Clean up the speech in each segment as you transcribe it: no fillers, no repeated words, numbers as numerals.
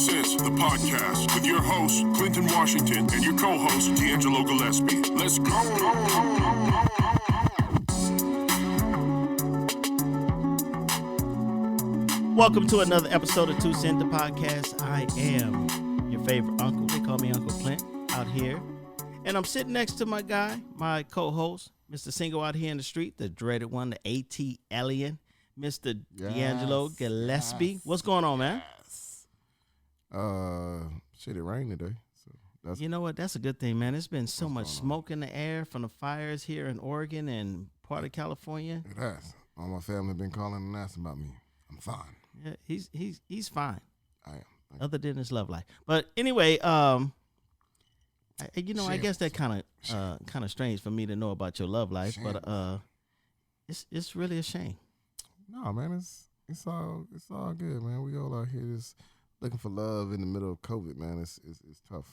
This, the podcast, with your host, Clinton Washington, and your co-host, D'Angelo Gillespie. Let's go. Welcome to another episode of 2 Cent, the podcast. I am your favorite uncle. They call me Uncle Clint out here. And I'm sitting next to my guy, my co-host, Mr. Single out here in the street, the dreaded one, the AT alien, Mr. D'Angelo Gillespie. Yes, What's going on, man? Shit, it rained today. So that's You know what? That's a good thing, man. There's been so much smoke in the air from the fires here in Oregon and part of California. it has. All my family been calling and asking about me. I'm fine. Yeah, he's fine, I am. other than his love life. But anyway, I guess that kind of strange for me to know about your love life, but it's really a shame. No, man, it's all good, man. We all out here just looking for love in the middle of COVID, man. It's tough.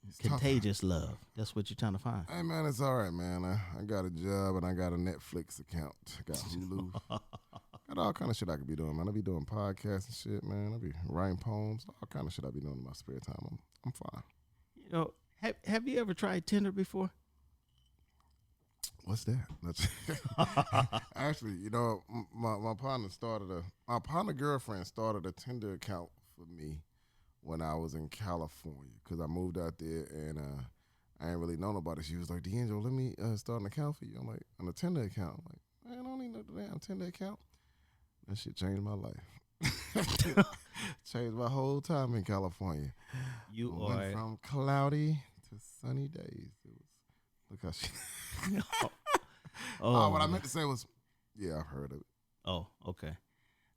It's Contagious love. That's what you're trying to find. Hey, man, it's all right, man. I got a job and I got a Netflix account. I got Hulu. Got all kind of shit I could be doing, man. I be doing podcasts and shit, man. I be writing poems. All kind of shit I be doing in my spare time. I'm fine. You know, have you ever tried Tinder before? What's that? Actually, you know, my partner girlfriend started a Tinder account for me when I was in California because I moved out there and I ain't really know nobody. She was like, D'Angelo, let me start an account for you. I'm like, on a Tinder account. I'm like, man, I don't need no damn Tinder account. That shit changed my life. Changed my whole time in California. Went from cloudy to sunny days. Look how she. What I meant to say was, yeah, I've heard of it. Oh, okay.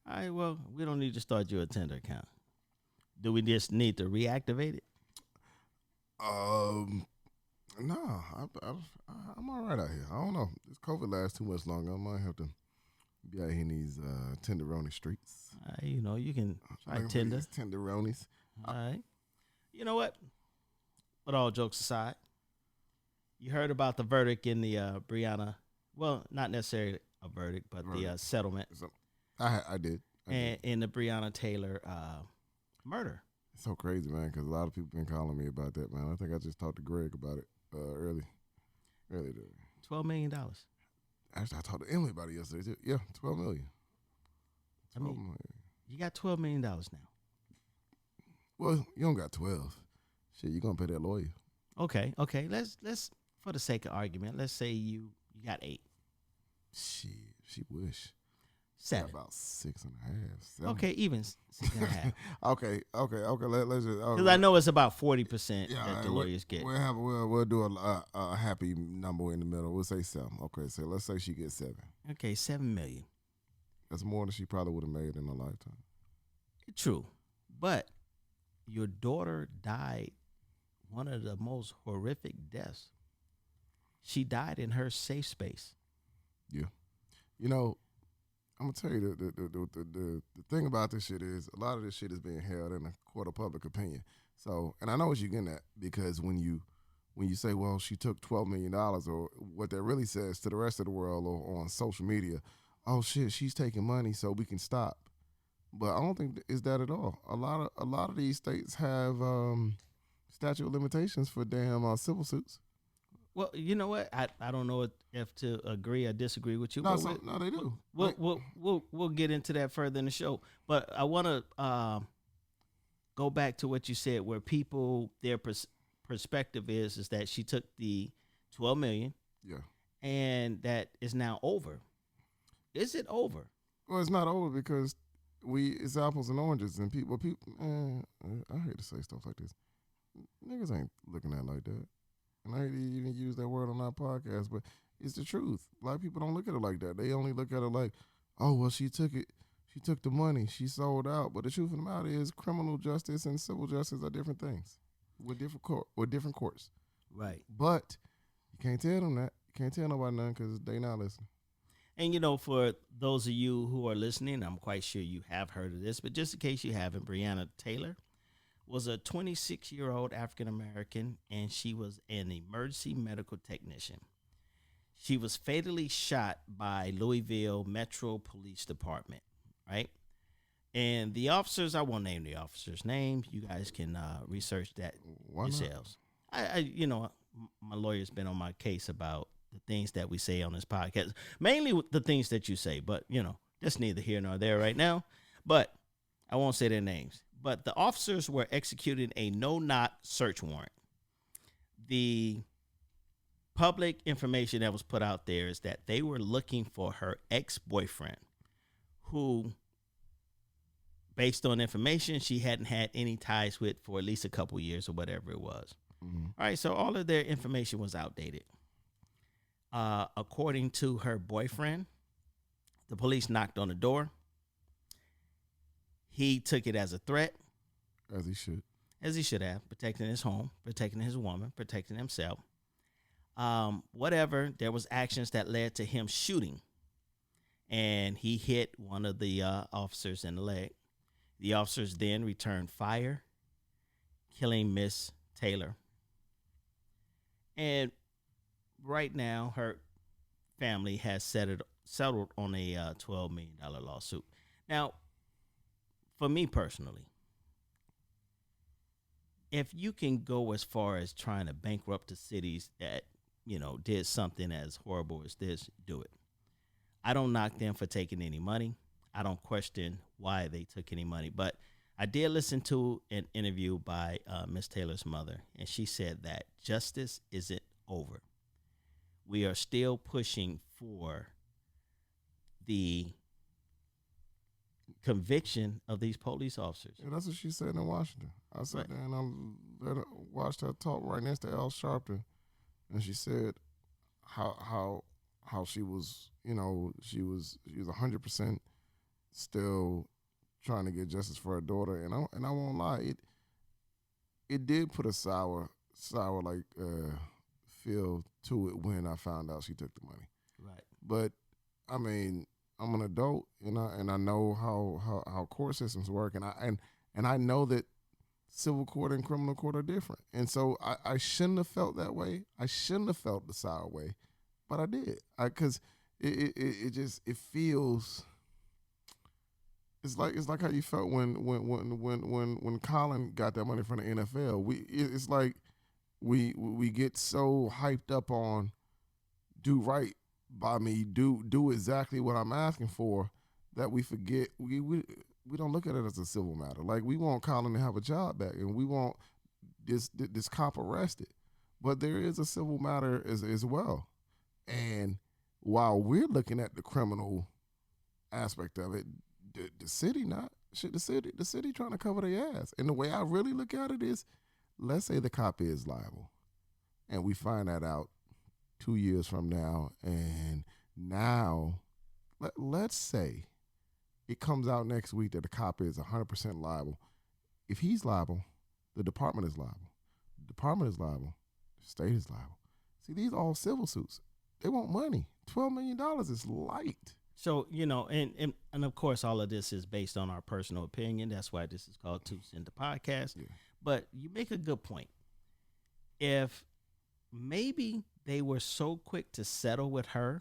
All right. Well, we don't need to start you a Tinder account. Do we just need to reactivate it? No, I'm all right out here. I don't know. This COVID lasts too much longer. I might have to be out here in these Tenderoni streets. You know, you can try Tinder. Tenderonis. All right. You know what? But all jokes aside, you heard about the verdict in the Breonna. Well, not necessarily a verdict, but the settlement. I did. In the Breonna Taylor murder. It's so crazy, man, because a lot of people been calling me about that, man. I think I just talked to Greg about it early today. $12 million. Actually, I talked to Emily about it yesterday, too. Yeah, $12 million. You got $12 million now. Well, you don't got 12. Shit, you going to pay that lawyer. Okay. Let's for the sake of argument, let's say you got 8. Shit, she wish. 7. About 6.5. 7. Okay, even 6.5. Okay. Let's just. Because I know it's about 40% that the lawyers get. We'll do a happy number in the middle. We'll say 7. Okay, so let's say she gets 7. Okay, $7 million. That's more than she probably would have made in a lifetime. True, but your daughter died one of the most horrific deaths. She died in her safe space. Yeah, you know. I'm gonna tell you the thing about this shit is a lot of this shit is being held in a court of public opinion. So, and I know what you're getting at because when you say, well, she took $12 million, or what that really says to the rest of the world or on social media, oh shit, she's taking money so we can stop. But I don't think it's that at all. A lot of these states have statute of limitations for damn civil suits. Well, you know what? I don't know if to agree or disagree with you. No, they do. We'll get into that further in the show. But I want to go back to what you said, where people their perspective is that she took the $12 million, and that is now over. Is it over? Well, it's not over because it's apples and oranges, and people. I hate to say stuff like this. Niggas ain't looking at it like that. And I hate to even use that word on our podcast, but it's the truth. A lot of people don't look at it like that. They only look at it like, oh, well, she took it. She took the money. She sold out. But the truth of the matter is criminal justice and civil justice are different things with different courts. Right. But you can't tell them that. You can't tell nobody nothing because they not listening. And, you know, for those of you who are listening, I'm quite sure you have heard of this, but just in case you haven't, Breonna Taylor was a 26-year-old African-American, and she was an emergency medical technician. She was fatally shot by Louisville Metro Police Department, right? And the officers, I won't name the officers' names. You guys can research that Why not? yourselves. My lawyer's been on my case about the things that we say on this podcast, mainly with the things that you say, but that's neither here nor there right now. But I won't say their names. But the officers were executing a no-knock search warrant. The public information that was put out there is that they were looking for her ex-boyfriend, who, based on information, she hadn't had any ties with for at least a couple years or whatever it was. Mm-hmm. All right, so all of their information was outdated. According to her boyfriend, the police knocked on the door. He took it as a threat. As he should. As he should have, protecting his home, protecting his woman, protecting himself. Whatever, there was actions that led to him shooting. And he hit one of the officers in the leg. The officers then returned fire, killing Miss Taylor. And right now, her family has settled on a $12 million lawsuit. Now, for me personally, if you can go as far as trying to bankrupt the cities that, did something as horrible as this, do it. I don't knock them for taking any money. I don't question why they took any money. But I did listen to an interview by Miss Taylor's mother, and she said that justice isn't over. We are still pushing for the conviction of these police officers. Yeah, that's what she said in Washington. I sat there and I watched her talk right next to Al Sharpton, and she said how she was, she was 100% still trying to get justice for her daughter, and I won't lie, it did put a sour feel to it when I found out she took the money. Right. But I mean, I'm an adult, and I know how court systems work, and I know that civil court and criminal court are different, and so I shouldn't have felt that way. I shouldn't have felt the sour way, but I did. Because it feels. It's like how you felt when Colin got that money from the NFL. It's like we get so hyped up on do right by me, do exactly what I'm asking for, that we forget we don't look at it as a civil matter. Like, we want Colin to have a job back, and we want this cop arrested, but there is a civil matter as well. And while we're looking at the criminal aspect of it, the city not shit. The city trying to cover their ass. And the way I really look at it is, let's say the cop is liable, and we find that out 2 years from now, and now let's say it comes out next week that the cop is 100% liable. If he's liable, the department is liable. The department is liable. The state is liable. See, these are all civil suits. They want money. $12 million is light. So, and of course, all of this is based on our personal opinion. That's why this is called Two Cent the Podcast. Yeah. But you make a good point. If maybe they were so quick to settle with her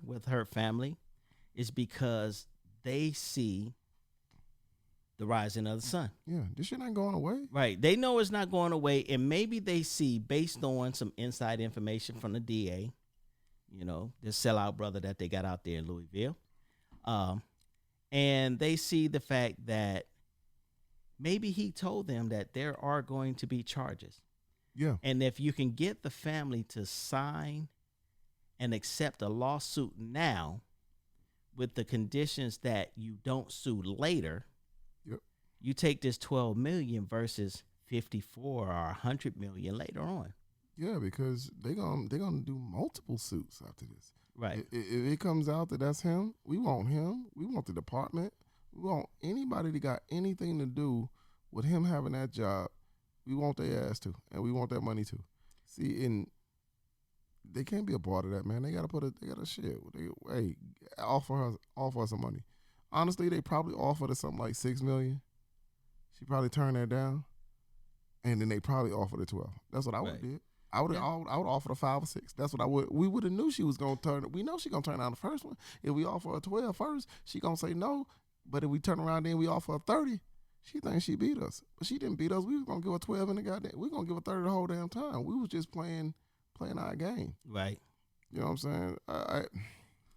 family, is because they see the rising of the sun. Yeah, this shit ain't going away. Right. They know it's not going away, and maybe they see, based on some inside information from the DA, this sellout brother that they got out there in Louisville, and they see the fact that maybe he told them that there are going to be charges. Yeah. And if you can get the family to sign and accept a lawsuit now, with the conditions that you don't sue later, yep, you take this $12 million versus 54 or 100 million later on. Yeah, because they're gonna do multiple suits after this. Right. If it comes out that that's him, we want him. We want the department. We want anybody that got anything to do with him having that job. We want their ass too, and we want that money too. See, and they can't be a part of that, man. They gotta share. Hey, offer her some money. Honestly, they probably offered her something like $6 million. She probably turned that down, and then they probably offered her 12. That's what I would have did. I would offer her 5 or 6. That's what I would. We would have knew she was gonna turn. We know she gonna turn down the first one. If we offer her 12 first, she gonna say no. But if we turn around and we offer her 30, she thinks she beat us. But she didn't beat us. We was gonna give her 12 in the goddamn. We gonna give her 30 the whole damn time. We was just playing our game. Right. You know what I'm saying?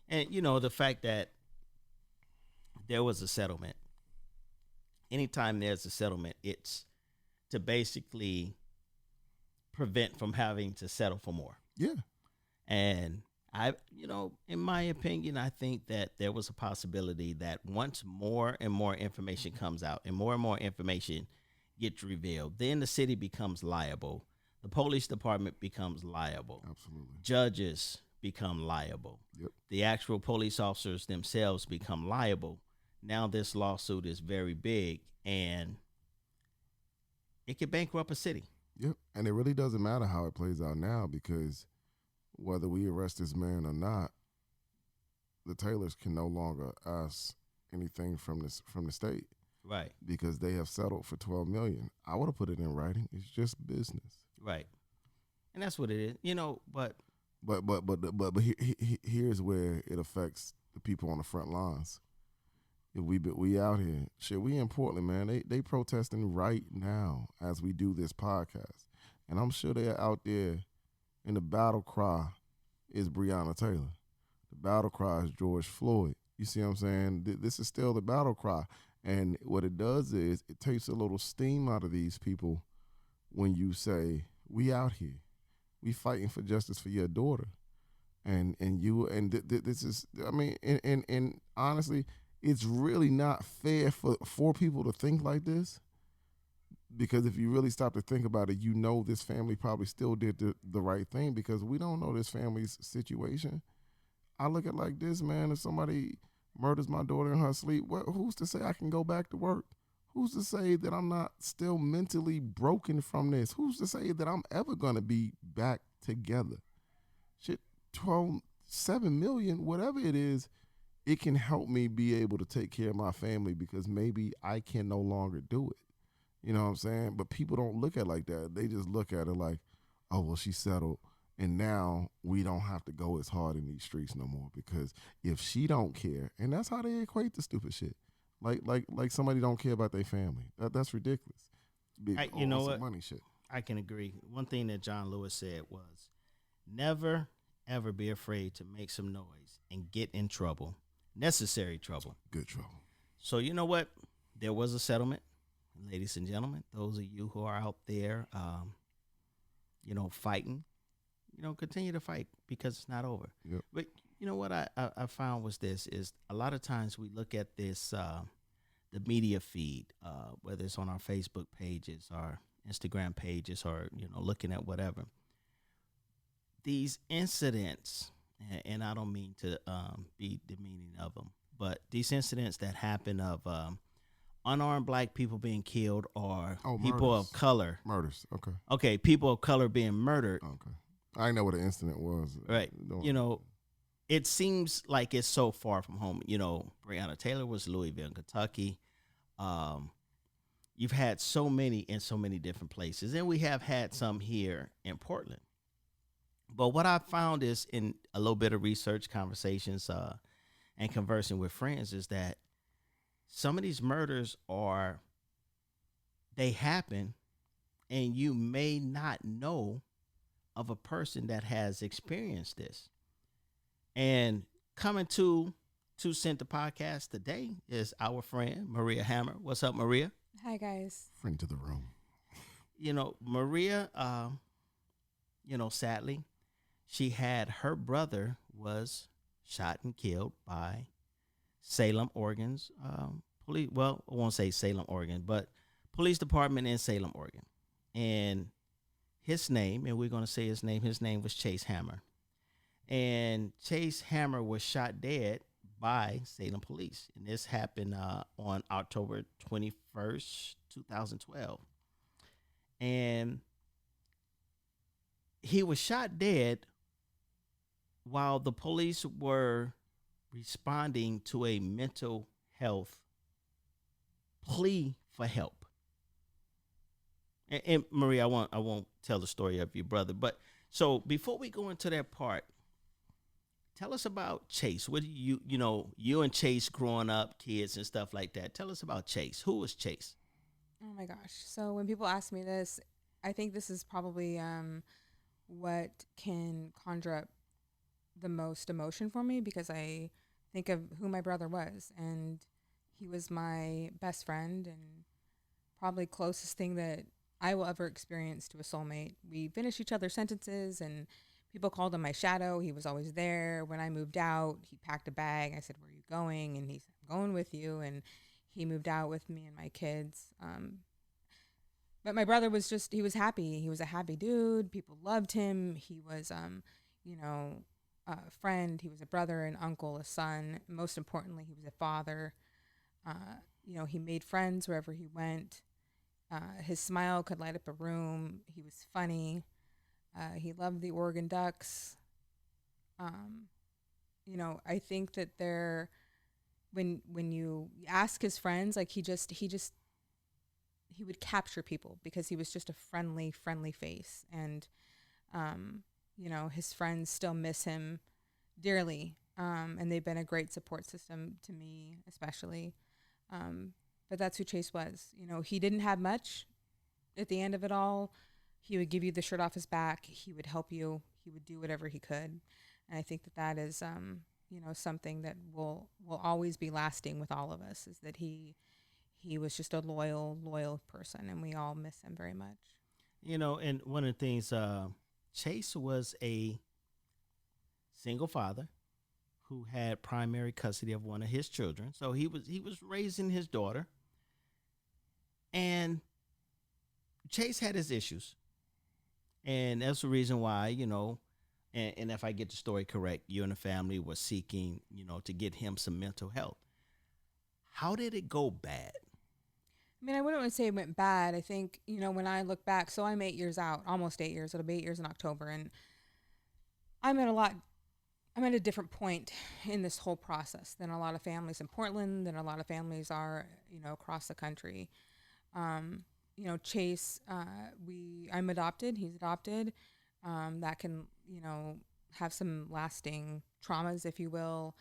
And you know the fact that there was a settlement. Anytime there's a settlement, it's to basically prevent from having to settle for more. Yeah. And in my opinion, I think that there was a possibility that once more and more information comes out and more information gets revealed, then the city becomes liable. The police department becomes liable. Absolutely. Judges become liable. Yep. The actual police officers themselves become liable. Now this lawsuit is very big and it could bankrupt a city. Yep. And it really doesn't matter how it plays out now, because whether we arrest this man or not, the Taylors can no longer ask anything from the state. Right. Because they have settled for $12 million. I would have put it in writing. It's just business. Right. And that's what it is. But here's where it affects the people on the front lines. If we out here, shit, we in Portland, man. They protesting right now as we do this podcast, and I'm sure they're out there. And the battle cry is Breonna Taylor. The battle cry is George Floyd. You see what I'm saying? This is still the battle cry, and what it does is it takes a little steam out of these people when you say, "We out here, we fighting for justice for your daughter," and this is, I mean, and honestly, it's really not fair for people to think like this, because if you really stop to think about it, this family probably still did the right thing, because we don't know this family's situation. I look at it like this, man. If somebody murders my daughter in her sleep, who's to say I can go back to work? Who's to say that I'm not still mentally broken from this? Who's to say that I'm ever going to be back together? Shit, 7 million, whatever it is, it can help me be able to take care of my family, because maybe I can no longer do it. You know what I'm saying? But people don't look at it like that. They just look at it like, oh, well, she settled, and now we don't have to go as hard in these streets no more, because if she don't care, and that's how they equate the stupid shit. Like somebody don't care about their family. That's ridiculous. You know what? Money shit. I can agree. One thing that John Lewis said was, never, ever be afraid to make some noise and get in trouble. Necessary trouble. Good trouble. So you know what? There was a settlement. Ladies and gentlemen, those of you who are out there, fighting, continue to fight, because it's not over. Yep. But you know what I found was this, is a lot of times we look at this, the media feed, whether it's on our Facebook pages, our Instagram pages, or, looking at whatever. These incidents, and I don't mean to be demeaning of them, but these incidents that happen of unarmed black people being killed, or people of color. Murders, okay. Okay, people of color being murdered. Okay. I didn't know what an incident was. Right. It seems like it's so far from home. Breonna Taylor was Louisville, Kentucky. You've had so many in so many different places, and we have had some here in Portland. But what I found is, in a little bit of research, conversations, and conversing with friends, is that some of these murders they happen, and you may not know of a person that has experienced this. And coming to 2 Cent the podcast today is our friend Maria Hammer. What's up, Maria? Hi, guys. Friend to the room. Maria, sadly, she had her brother was shot and killed by Salem, Oregon's police. Well, I won't say Salem, Oregon, but police department in Salem, Oregon. And his name, and we're going to say his name was Chase Hammer. And Chase Hammer was shot dead by Salem Police. And this happened on October 21st, 2012. And he was shot dead while the police were responding to a mental health plea for help. And Maria, I won't tell the story of your brother, but so before we go into that part, Tell us about Chase. What do you and Chase growing up, kids and stuff like that. Tell us about Chase. Who was Chase? Oh my gosh. So when people ask me this, I think this is probably what can conjure up the most emotion for me, because I think of who my brother was, and he was my best friend and probably closest thing that I will ever experience to a soulmate. We finished each other's sentences, and people called him my shadow. He was always there. When I moved out, he packed a bag. I said, "Where are you going?" And he said, "I'm going with you." And he moved out with me and my kids. But my brother was he was happy. He was a happy dude. People loved him. He was, a friend. He was a brother, an uncle, a son. Most importantly, he was a father. He made friends wherever he went. His smile could light up a room. He was funny. He loved the Oregon Ducks. I think that when you ask his friends, like he would capture people because he was just a friendly face. And, his friends still miss him dearly. And they've been a great support system to me, especially. But that's who Chase was. He didn't have much at the end of it all. He would give you the shirt off his back. He would help you. He would do whatever he could. And I think that is, something that will always be lasting with all of us, is that he was just a loyal person, and we all miss him very much. And one of the things, Chase was a single father who had primary custody of one of his children. So he was raising his daughter. And Chase had his issues. And that's the reason why, and if I get the story correct, you and the family were seeking, to get him some mental health. How did it go bad? I mean, I wouldn't want to say it went bad. I think, when I look back, so I'm 8 years out, almost 8 years. It'll be 8 years in October. And I'm at a different point in this whole process than a lot of families in Portland, than a lot of families are, across the country. Chase, I'm adopted. He's adopted. That can, have some lasting traumas, if you will.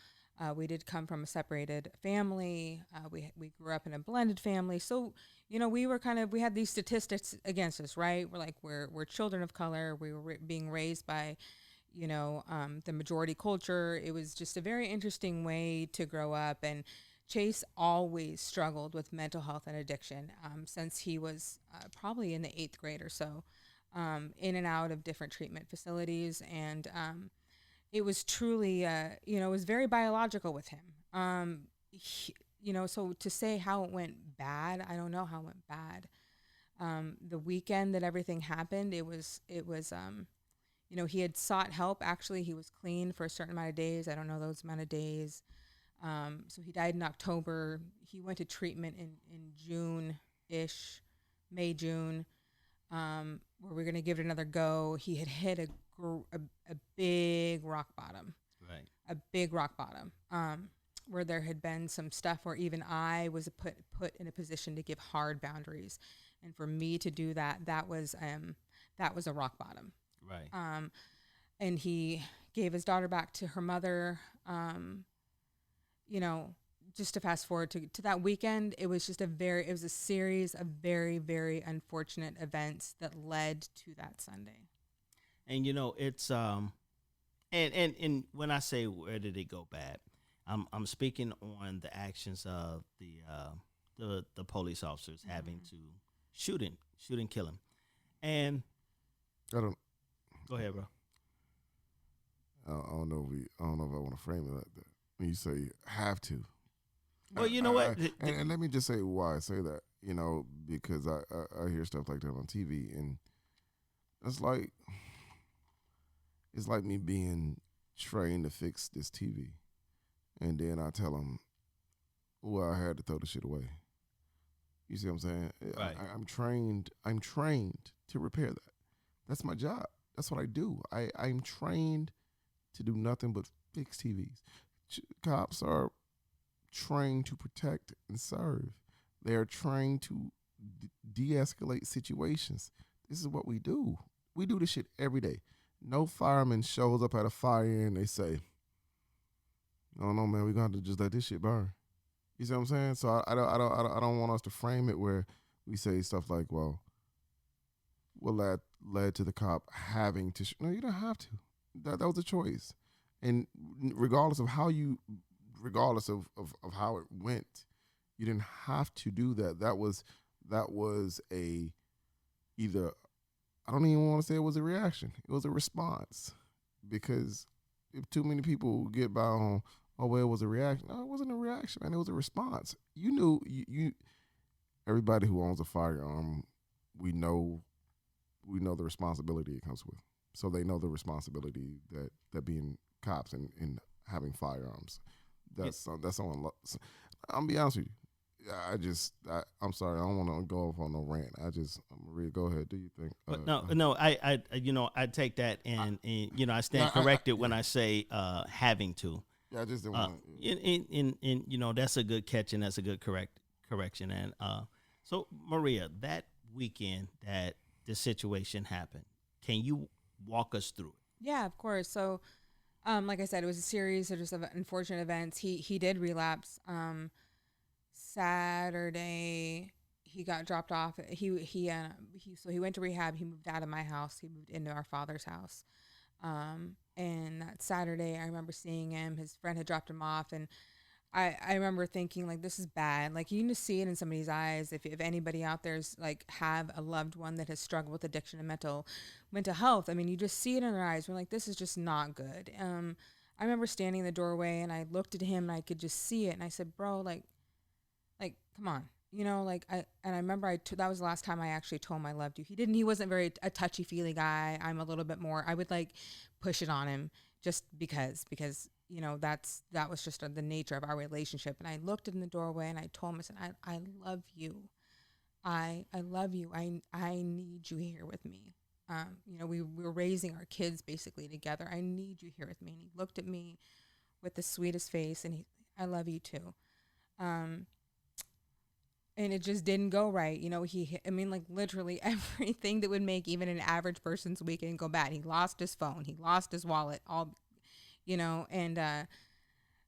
We did come from a separated family. We grew up in a blended family. So, we had these statistics against us, right? We're children of color. We were being raised by, the majority culture. It was just a very interesting way to grow up. And Chase always struggled with mental health and addiction since he was probably in the 8th grade or so, in and out of different treatment facilities. And it was truly, it was very biological with him. So to say how it went bad, I don't know how it went bad. The weekend that everything happened, it was he had sought help. Actually, he was clean for a certain amount of days. I don't know those amount of days. So he died in October. He went to treatment in June-ish, May, June, where we're going to give it another go. He had hit a big rock bottom. Right. A big rock bottom, where there had been some stuff where even I was put in a position to give hard boundaries. And for me to do that was a rock bottom. Right. And he gave his daughter back to her mother. Just to fast forward to that weekend, it was a series of very, very unfortunate events that led to that Sunday. And it's and when I say where did it go bad, I'm speaking on the actions of the police officers having to shoot and kill him. And I don't. Go ahead, bro. I don't know if I want to frame it like that. When you say have to. Well, you know what? And let me just say why I say that. Because I hear stuff like that on TV, and it's like me being trained to fix this TV, and then I tell them, "Well, I had to throw the shit away." You see what I'm saying? Right. I'm trained to repair that. That's my job. That's what I do. I'm trained to do nothing but fix TVs. Cops are trained to protect and serve. They are trained to de-escalate situations. This is what we do. We do this shit every day. No fireman shows up at a fire and they say, I don't know, man. We're going to just let this shit burn. You see what I'm saying? So I don't want us to frame it where we say stuff like, well, what led to the cop having to. No, you don't have to. That was a choice, and regardless of how how it went, you didn't have to do that. That was a either. I don't even want to say it was a reaction. It was a response, because if too many people get by on, oh well, it was a reaction. No, it wasn't a reaction, man. It was a response. You knew you everybody who owns a firearm, we know the responsibility it comes with. So they know the responsibility that being cops and having firearms. That's someone. I'm gonna be honest with you. I'm sorry. I don't want to go off on no rant. Maria, go ahead. Do you think? But no. I take that and I stand corrected when I say having to. Yeah, I just didn't want to. And that's a good catch and that's a good correction. And so Maria, that weekend that the situation happened, can you walk us through it? Yeah, of course. So, like I said, it was a series of just unfortunate events. He did relapse. Saturday, he got dropped off. So he went to rehab. He moved out of my house. He moved into our father's house. And that Saturday, I remember seeing him. His friend had dropped him off, and I remember thinking, like, this is bad. Like, you can just see it in somebody's eyes. If anybody out there's like have a loved one that has struggled with addiction and mental health, I mean, you just see it in their eyes. We're like, this is just not good. I remember standing in the doorway and I looked at him and I could just see it. And I said, bro, like, come on, I remember that was the last time I actually told him I loved you. He wasn't very a touchy feely guy. I'm a little bit more, I would like push it on him just because that was just the nature of our relationship. And I looked in the doorway and I told him, I said, I love you. I love you. I need you here with me. We were raising our kids basically together. I need you here with me. And he looked at me with the sweetest face and I love you too. And it just didn't go right. Literally everything that would make even an average person's weekend go bad. He lost his phone. He lost his wallet, and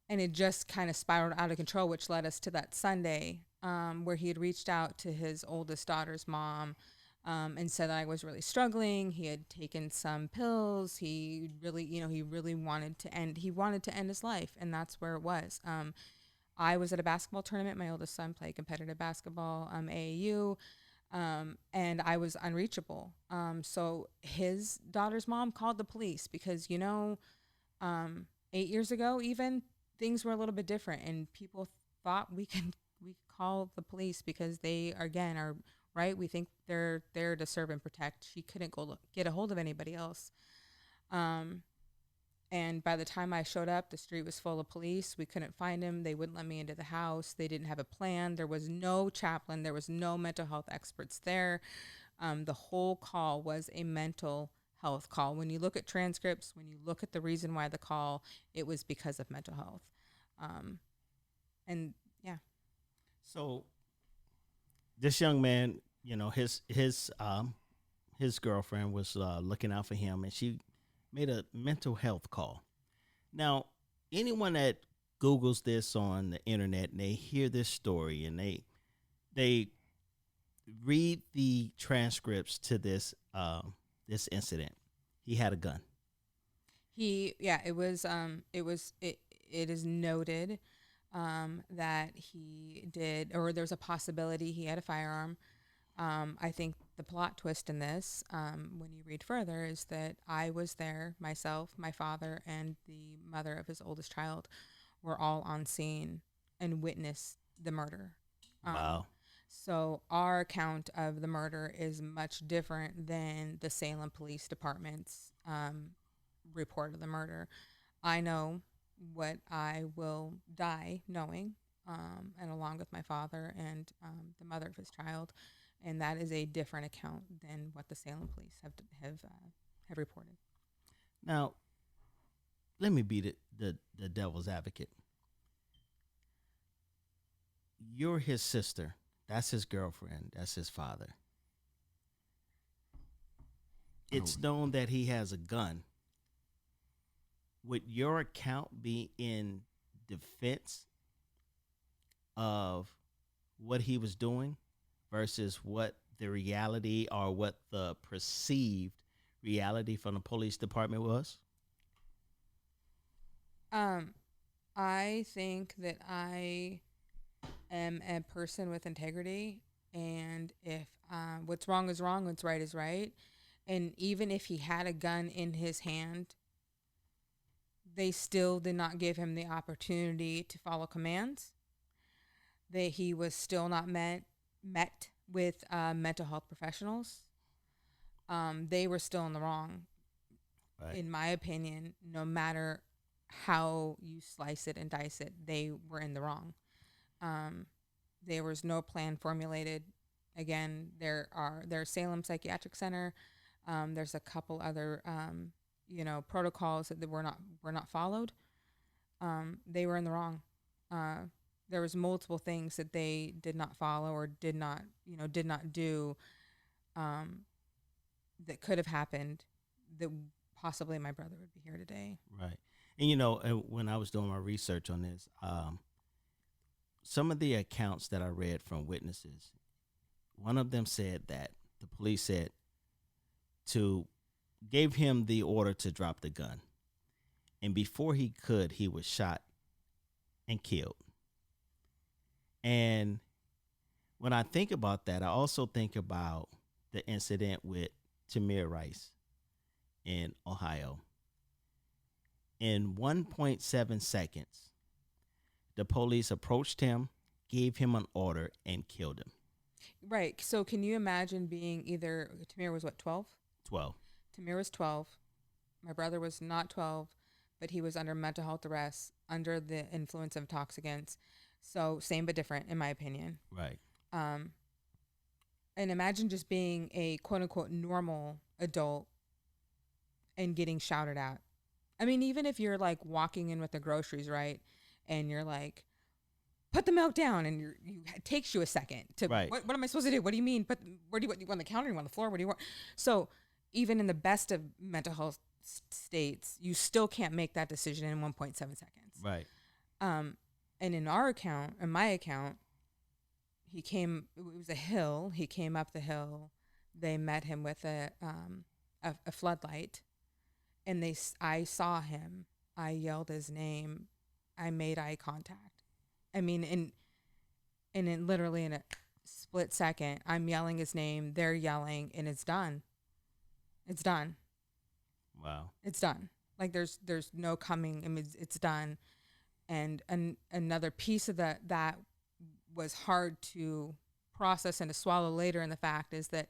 it just kind of spiraled out of control, which led us to that Sunday where he had reached out to his oldest daughter's mom and said that I was really struggling. He had taken some pills. He really wanted to end his life, and that's where it was. I was at a basketball tournament. My oldest son played competitive basketball, AAU, and I was unreachable. So his daughter's mom called the police because, 8 years ago, even things were a little bit different, and people thought we could call the police because they are right. We think they're there to serve and protect. She couldn't get a hold of anybody else. And by the time I showed up, the street was full of police. We couldn't find him. They wouldn't let me into the house. They didn't have a plan. There was no chaplain. There was no mental health experts there. The whole call was a mental health call. When you look at transcripts, when you look at the reason why the call, it was because of mental health. And yeah. So this young man, his girlfriend was looking out for him, and she made a mental health call. Now, anyone that Googles this on the internet and they hear this story and they read the transcripts to this incident, he had a gun. It is noted that he did, or there's a possibility he had a firearm. I think the plot twist in this, when you read further, is that I was there, myself, my father, and the mother of his oldest child were all on scene and witnessed the murder. Wow. So our account of the murder is much different than the Salem Police Department's report of the murder. I know what I will die knowing, and along with my father and the mother of his child. And that is a different account than what the Salem Police have reported. Now, let me be the devil's advocate. You're his sister. That's his girlfriend. That's his father. It's known that he has a gun. Would your account be in defense of what he was doing versus what the reality or what the perceived reality from the police department was? I think that I am a person with integrity, and if what's wrong is wrong, what's right is right. And even if he had a gun in his hand, they still did not give him the opportunity to follow commands. That he was still not met with mental health professionals. They were still in the wrong, Right. in my opinion. No matter how you slice it and dice it, they were in the wrong. There was no plan formulated. Again, there's Salem Psychiatric Center. There's a couple other protocols that were not followed. They were in the wrong. There was multiple things that they did not follow or did not do that could have happened, that possibly my brother would be here today. Right. And when I was doing my research on this, some of the accounts that I read from witnesses, one of them said that the police gave him the order to drop the gun. And before he was shot and killed. And when I think about that, I also think about the incident with Tamir Rice in Ohio. In 1.7 seconds, the police approached him, gave him an order, and killed him. Right. So can you imagine being Tamir was what, 12? 12. Tamir was 12. My brother was not 12, but he was under mental health arrest, under the influence of intoxicants. So same but different, in my opinion. Right. And imagine just being a quote unquote normal adult and getting shouted at. I mean, even if you're like walking in with the groceries, right, and you're like, put the milk down, and it takes you a second to, right. What am I supposed to do? What do you mean? Where do you want the counter? You want the floor? What do you want? So even in the best of mental health states, you still can't make that decision in 1.7 seconds. Right. And in my account, it was a hill. He came up the hill. They met him with a floodlight, and I saw him. I yelled his name. I made eye contact. I mean, literally in a split second, I'm yelling his name. They're yelling, and it's done. It's done. Wow. It's done. Like there's no coming. I mean, it's done. And another piece of that was hard to process and to swallow later in the fact is that,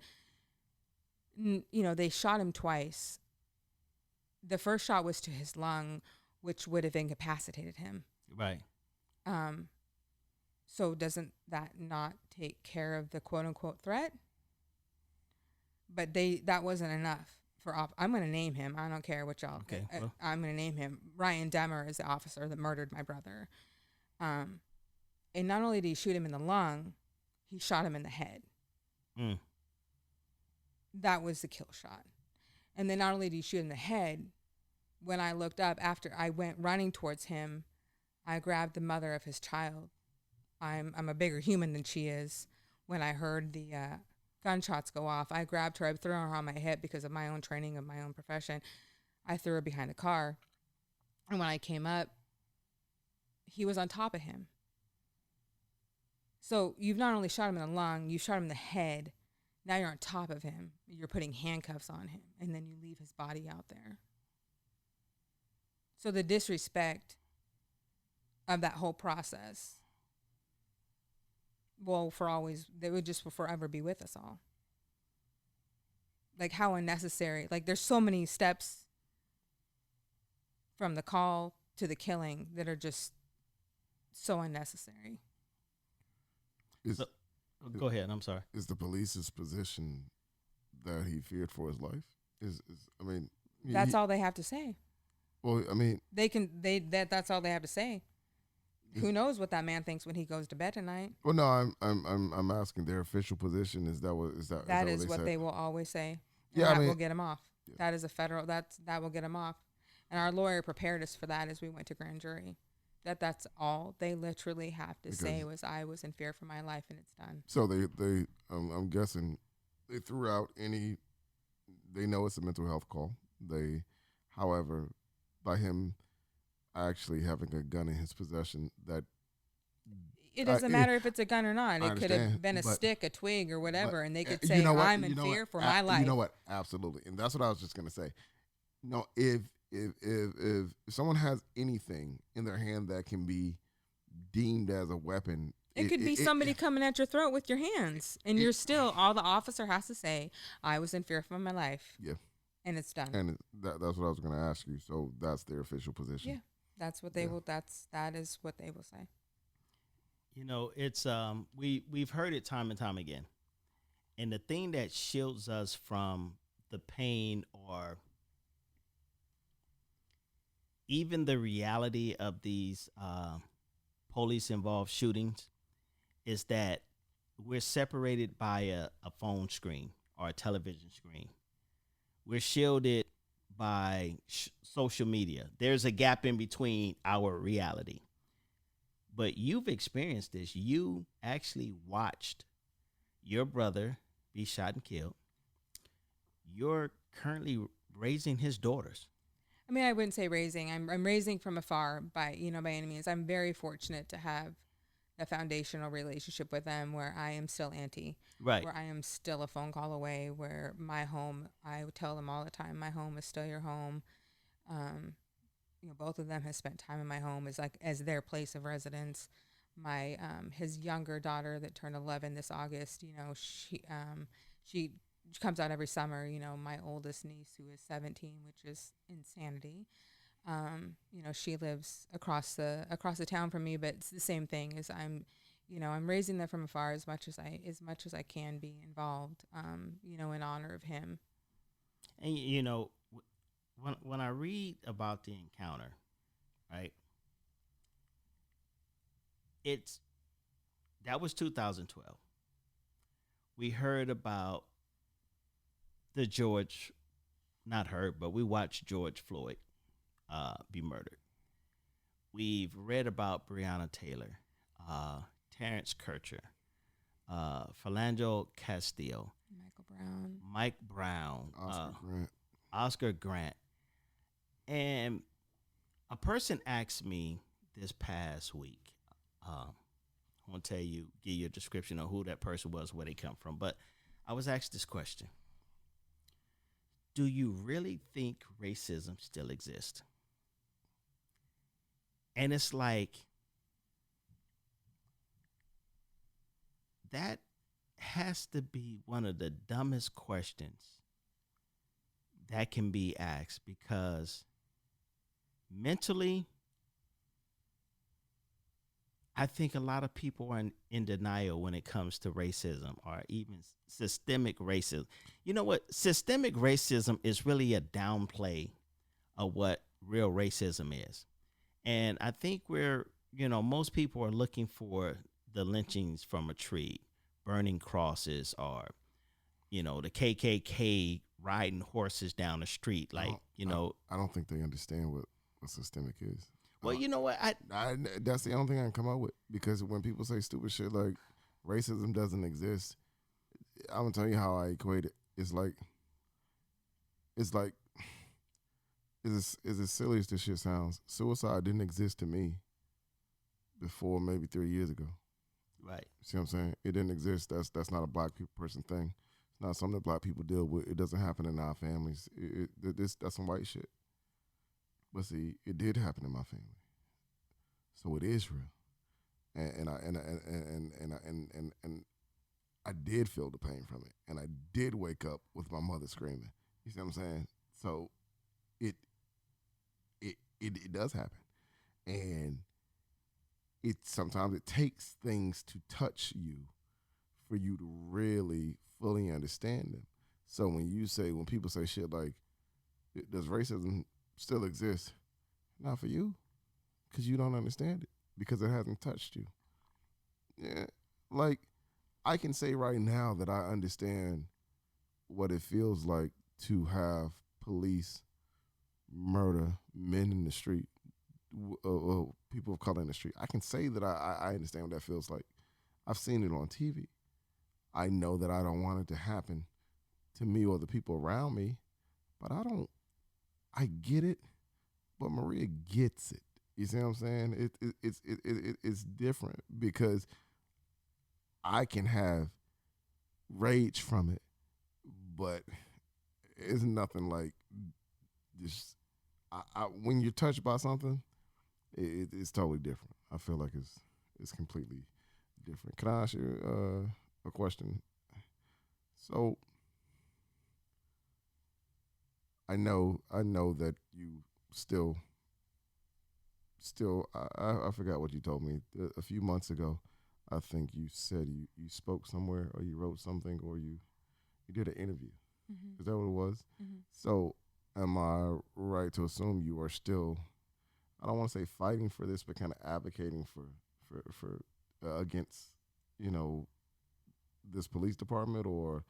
they shot him twice. The first shot was to his lung, which would have incapacitated him. Right. So doesn't that not take care of the quote unquote threat? But that wasn't enough for I'm going to name him. I don't care what y'all. Okay. Well. I'm going to name him. Ryan Demmer is the officer that murdered my brother. And not only did he shoot him in the lung, he shot him in the head. That was the kill shot. And then not only did he shoot in the head, when I looked up after I went running towards him, I grabbed the mother of his child. I'm a bigger human than she is. When I heard the gunshots go off, I grabbed her. I threw her on my hip because of my own training, of my own profession. I threw her behind the car. And when I came up, he was on top of him. So you've not only shot him in the lung, you shot him in the head. Now you're on top of him. You're putting handcuffs on him. And then you leave his body out there. So the disrespect of that whole process they would just forever be with us all. Like how unnecessary. Like there's so many steps from the call to the killing that are just so unnecessary. Go ahead. I'm sorry. Is the police's position that he feared for his life? That's all they have to say. Well, I mean, that's all they have to say. Who knows what that man thinks when he goes to bed tonight? Well, no, I'm asking their official position. That is what they will always say. And Yeah, that will get him off. Yeah. That is a federal. That will get him off. And our lawyer prepared us for that as we went to grand jury. That's all they literally have to say Because- was, I was in fear for my life, and it's done. So they I'm guessing they threw out any. They know it's a mental health call. However, by him actually having a gun in his possession, that It doesn't matter if it's a gun or not. I It could have understand, been a but- stick, a twig, or whatever, and they could you say, know what? I'm You in know fear what? for my life. You know what? Absolutely, and that's what I was just gonna say. No, if someone has anything in their hand that can be deemed as a weapon, It could be somebody coming at your throat with your hands, and you're still, all the officer has to say, I was in fear for my life. Yeah. And it's done. And that's what I was going to ask you. So that's their official position. Yeah. That's what they will, that is what they will say. You know, it's we've heard it time and time again. And the thing that shields us from the pain or even the reality of these police involved shootings is that we're separated by a phone screen or a television screen. We're shielded by social media. There's a gap in between our reality. But you've experienced this. You actually watched your brother be shot and killed. You're currently raising his daughters. I mean, I wouldn't say raising. I'm raising from afar by any means. I'm very fortunate to have a foundational relationship with them where I am still auntie. Right. Where I am still a phone call away, where my home, I would tell them all the time, my home is still your home. Both of them have spent time in my home as their place of residence. My his younger daughter that turned 11 this August, she comes out every summer. My oldest niece, who is 17, which is insanity. She lives across the town from me, but it's the same thing. As I'm raising them from afar as much as I can be involved. In honor of him. And when I read about the encounter, right? That was 2012. We heard about we watched George Floyd be murdered. We've read about Breonna Taylor, Terrence Kircher, Philando Castillo, Mike Brown, Oscar Grant. And a person asked me this past week, I won't give you a description of who that person was, where they come from, but I was asked this question. Do you really think racism still exists? And it's like, that has to be one of the dumbest questions that can be asked, because mentally, I think a lot of people are in denial when it comes to racism or even systemic racism. You know what? Systemic racism is really a downplay of what real racism is. And I think most people are looking for the lynchings from a tree, burning crosses, or, the KKK riding horses down the street. I don't think they understand what systemic is. Well, you know what? That's the only thing I can come up with, because when people say stupid shit like racism doesn't exist, I'm gonna tell you how I equate it. It's as silly as this shit sounds. Suicide didn't exist to me before maybe 3 years ago. Right. See what I'm saying? It didn't exist. That's not a black person thing. It's not something that black people deal with. It doesn't happen in our families. That's some white shit. But see, it did happen in my family, so it is real, and I did feel the pain from it, and I did wake up with my mother screaming. You see what I'm saying? So, it does happen, and sometimes it takes things to touch you for you to really fully understand them. So when people say shit like, "Does racism still exists?" Not for you, because you don't understand it, because it hasn't touched you. Yeah, like, I can say right now that I understand what it feels like to have police murder men in the street people of color in the street. I can say that I understand what that feels like. I've seen it on TV. I know that I don't want it to happen to me or the people around me, but I get it, but Maria gets it. You see what I'm saying? It's different because I can have rage from it, but it's nothing like just when you're touched by something, it's totally different. I feel like it's completely different. Can I ask you a question? So I know that you still I forgot what you told me a few months ago. I think you said you spoke somewhere or you wrote something or you did an interview. Mm-hmm. Is that what it was? Mm-hmm. So am I right to assume you are still, I don't want to say fighting for this, but kind of advocating for against, this police department, or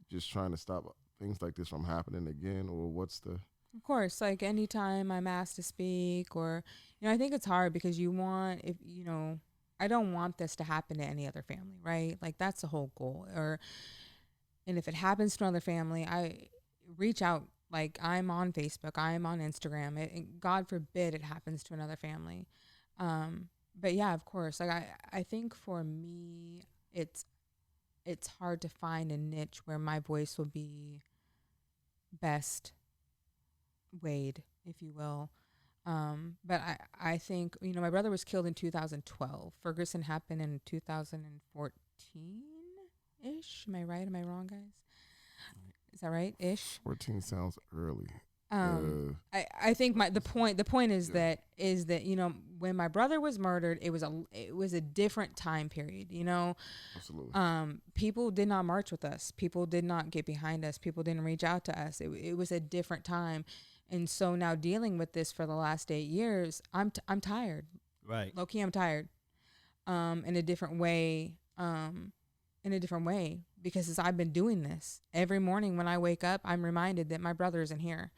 just trying to stop things like this from happening again, or what's the? Of course, like anytime I'm asked to speak, or I think it's hard because I don't want this to happen to any other family, right? Like that's the whole goal. And if it happens to another family, I reach out. Like I'm on Facebook, I'm on Instagram. God forbid it happens to another family. But yeah, of course. Like I think for me, it's hard to find a niche where my voice will be best weighed, if you will. But I think, my brother was killed in 2012. Ferguson happened in 2014-ish. Am I right? Am I wrong, guys? Is that right? Ish. 14 sounds early. I think the point is that when my brother was murdered, it was a different time period. Absolutely. People did not march with us. People did not get behind us. People didn't reach out to us. It was a different time, and so now dealing with this for the last 8 years, I'm tired. Right. Low key, I'm tired. In a different way. Because as I've been doing this every morning when I wake up, I'm reminded that my brother isn't here.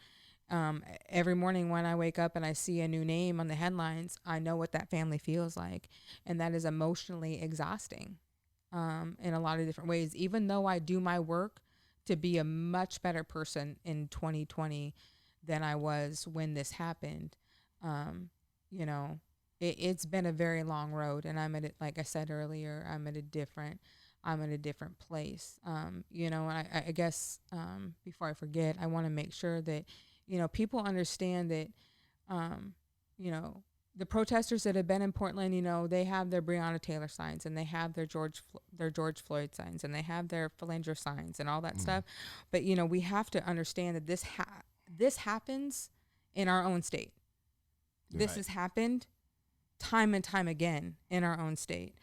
Every morning when I wake up and I see a new name on the headlines, I know what that family feels like. And that is emotionally exhausting in a lot of different ways. Even though I do my work to be a much better person in 2020 than I was when this happened, it's been a very long road. And like I said earlier, I'm at a different place. And I guess before I forget, I want to make sure that people understand that, the protesters that have been in Portland, they have their Breonna Taylor signs, and they have their George Floyd signs, and they have their Phalanger signs and all that stuff. But, we have to understand that this happens in our own state. Yeah. This has happened time and time again in our own state.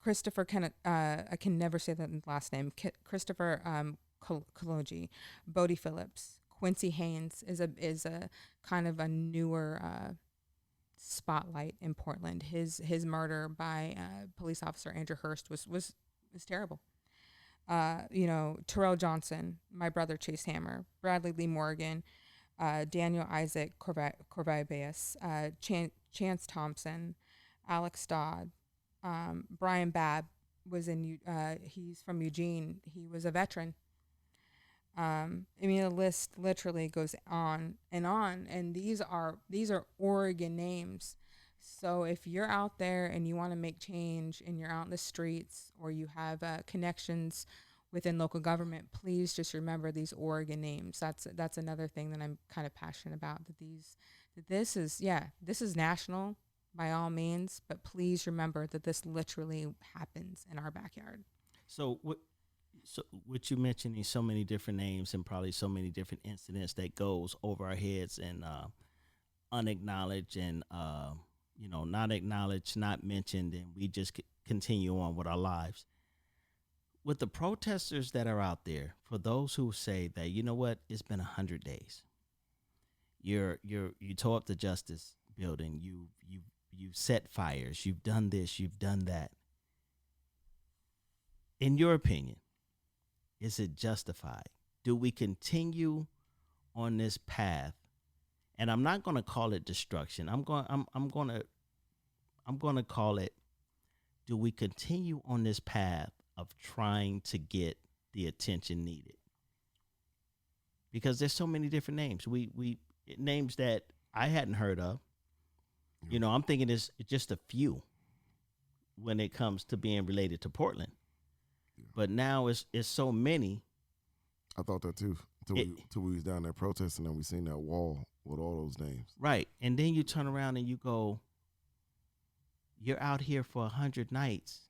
Christopher I can never say that last name. Christopher Kaloji, Bodie Phillips, Quincy Haynes is a kind of a newer spotlight in Portland. His murder by police officer Andrew Hurst was terrible. Terrell Johnson, my brother Chase Hammer, Bradley Lee Morgan, Daniel Isaac Corvibeus, Chance Thompson, Alex Dodd, Brian Babb he's from Eugene. He was a veteran. The list literally goes on, and these are Oregon names. So if you're out there and you want to make change and you're out in the streets, or you have connections within local government, please just remember these Oregon names. That's another thing that I'm kind of passionate about, this is national by all means, but please remember that this literally happens in our backyard. So what you mentioning, so many different names and probably so many different incidents that goes over our heads and unacknowledged and not acknowledged, not mentioned, and we just continue on with our lives. With the protesters that are out there, for those who say that, it's been 100 days. You tore up the Justice Building. You've set fires. You've done this. You've done that. In your opinion, is it justified? Do we continue on this path And I'm not going to call it destruction. I'm going to call it, do we continue on this path of trying to get the attention needed? Because there's so many different names. We names that I hadn't heard of. You know, I'm thinking it's just a few when it comes to being related to Portland. But now it's so many. I thought that too. Till we was down there protesting and we seen that wall with all those names. Right. And then you turn around and you go, you're out here for 100 nights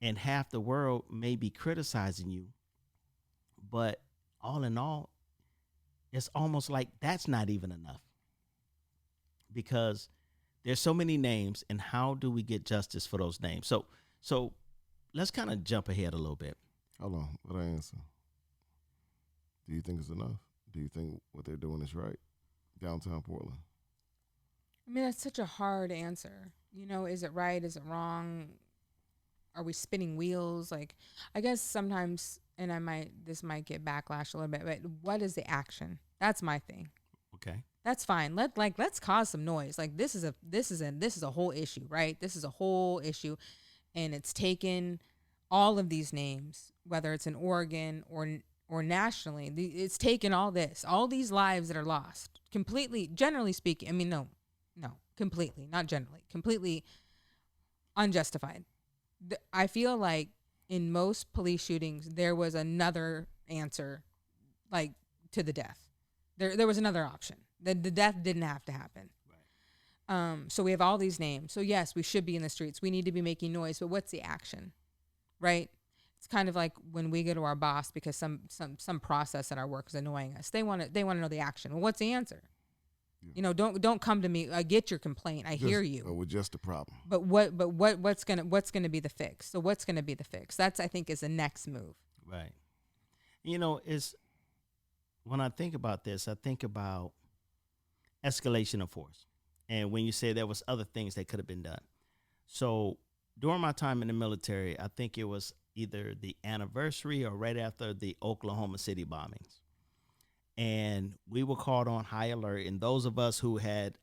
and half the world may be criticizing you. But all in all, it's almost like that's not even enough. Because there's so many names, and how do we get justice for those names? So let's kind of jump ahead a little bit. Hold on, what I answer? Do you think it's enough? Do you think what they're doing is right? Downtown Portland. I mean, that's such a hard answer. You know, is it right? Is it wrong? Are we spinning wheels? Like, I guess sometimes, and this might get backlash a little bit, but what is the action? That's my thing. Okay. That's fine. Let's cause some noise. Like, this is a whole issue, right? This is a whole issue, and it's taken all of these names, whether it's in Oregon or nationally. It's taken all these lives that are lost completely. Generally speaking, I mean, no, completely, not generally, completely unjustified. I feel like in most police shootings, there was another answer, like, to the death. There was another option. The death didn't have to happen. Right. So we have all these names. So yes, we should be in the streets. We need to be making noise. But what's the action, right? It's kind of like when we go to our boss because some process at our work is annoying us. They want to know the action. Well, what's the answer? Yeah. You know, don't come to me. I get your complaint. I hear you. We're just a problem. But what's gonna be the fix? So what's gonna be the fix? That's, I think, is the next move. Right. You know, when I think about this, I think about escalation of force. And when you say there was other things that could have been done. So during my time in the military, I think it was either the anniversary or right after the Oklahoma City bombings. And we were called on high alert. And those of us who had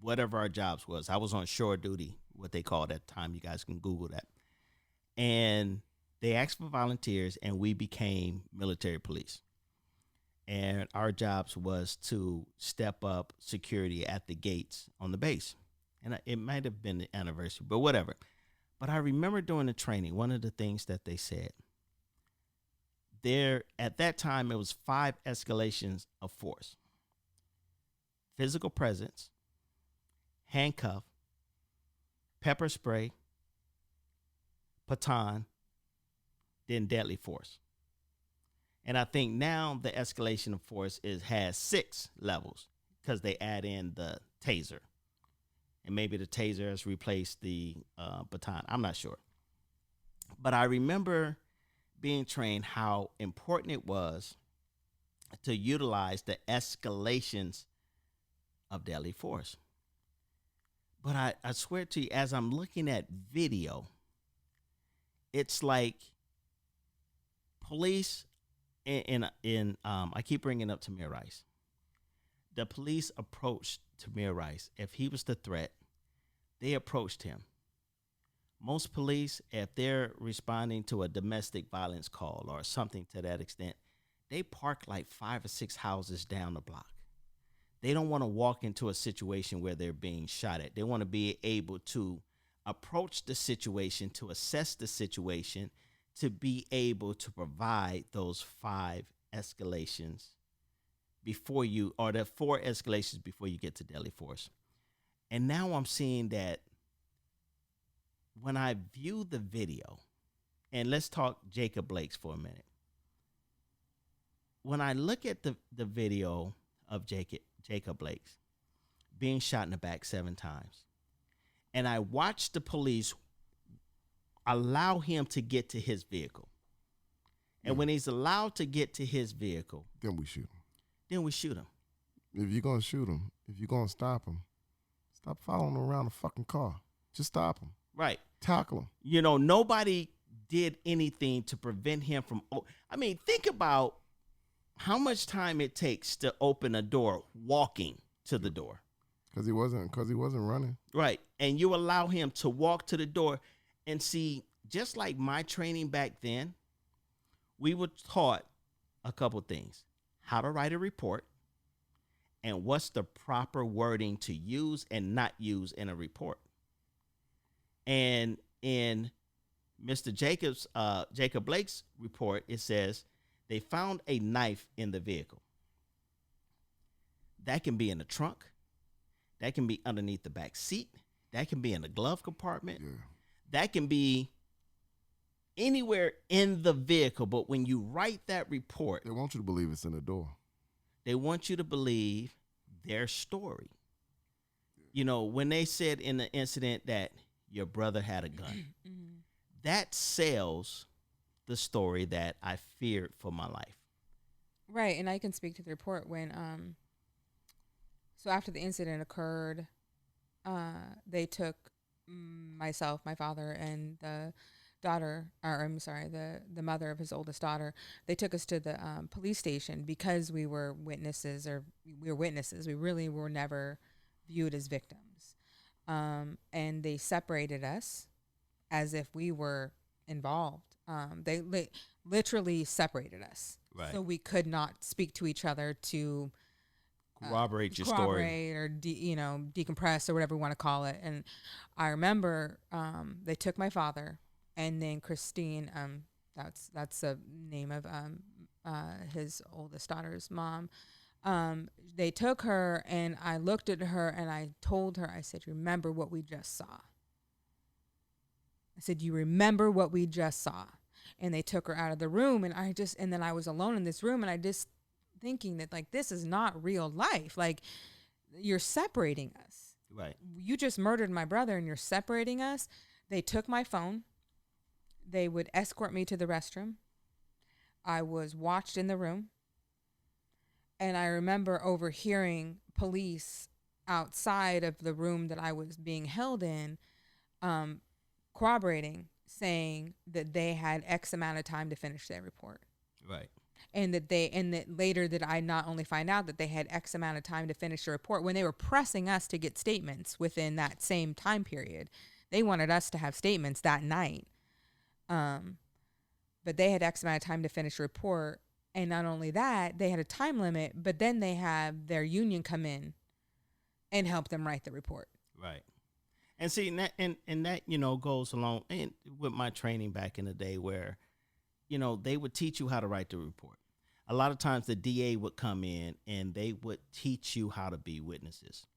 whatever our jobs was, I was on shore duty, what they called at the time. You guys can Google that. And they asked for volunteers, and we became military police. And our jobs was to step up security at the gates on the base. And it might have been the anniversary, but whatever. But I remember during the training, one of the things that they said, at that time, it was 5 escalations of force. Physical presence, handcuff, pepper spray, baton, then deadly force. And I think now the escalation of force has 6 levels because they add in the taser. And maybe the taser has replaced the baton. I'm not sure. But I remember being trained how important it was to utilize the escalations of deadly force. But I swear to you, as I'm looking at video, it's like police I keep bringing up Tamir Rice. The police approached Tamir Rice. If he was the threat, they approached him. Most police, if they're responding to a domestic violence call or something to that extent, they park like 5 or 6 houses down the block. They don't want to walk into a situation where they're being shot at. They want to be able to approach the situation, to assess the situation, to be able to provide those 5 escalations before you, or the 4 escalations before you get to deadly force. And now I'm seeing that when I view the video, and let's talk Jacob Blake's for a minute. When I look at the video of Jacob Blake's being shot in the back 7 times, and I watch the police allow him to get to his vehicle. And when he's allowed to get to his vehicle, then we shoot him. If you're going to shoot him, if you're going to stop him, stop following him around the fucking car. Just stop him. Right. Tackle him. You know, nobody did anything to prevent him from, I mean, think about how much time it takes to open a door walking to the door. Because he wasn't running. Right. And you allow him to walk to the door and see, just like my training back then, we were taught a couple things: how to write a report and what's the proper wording to use and not use in a report. And in Mr. Jacob Blake's report, it says they found a knife in the vehicle. That can be in the trunk. That can be underneath the back seat. That can be in the glove compartment. Yeah. That can be anywhere in the vehicle. But when you write that report, They want you to believe it's in the door. they want you to believe their story. You know, when they said in the incident that your brother had a gun, that sells the story that I feared for my life. Right, and I can speak to the report when so after the incident occurred, they took myself, my father, and the daughter, or I'm sorry, the mother of his oldest daughter. They took us to the police station because we were witnesses, We really were never viewed as victims, and they separated us as if we were involved. They literally separated us, Right. so we could not speak to each other to Corroborate your story. or decompress or whatever you want to call it. And I remember they took my father, and then Christine, that's the name of his oldest daughter's mom. They took her, and I looked at her and I told her, I said, "Remember what we just saw." I said, "You remember what we just saw?" And they took her out of the room, and then I was alone in this room, and I just thinking that, like, this is not real life. Like, you're separating us. Right. You just murdered my brother and you're separating us. They took my phone. They would escort me to the restroom. I was watched in the room. And I remember overhearing police outside of the room that I was being held in, corroborating, saying that they had X amount of time to finish their report. Right. And that later that I not only find out that they had X amount of time to finish the report, when they were pressing us to get statements within that same time period. They wanted us to have statements that night. But they had X amount of time to finish the report. And not only that, they had a time limit, but then they have their union come in and help them write the report. Right. And see, that goes along with my training back in the day where, they would teach you how to write the report. A lot of times the DA would come in and they would teach you how to be witnesses.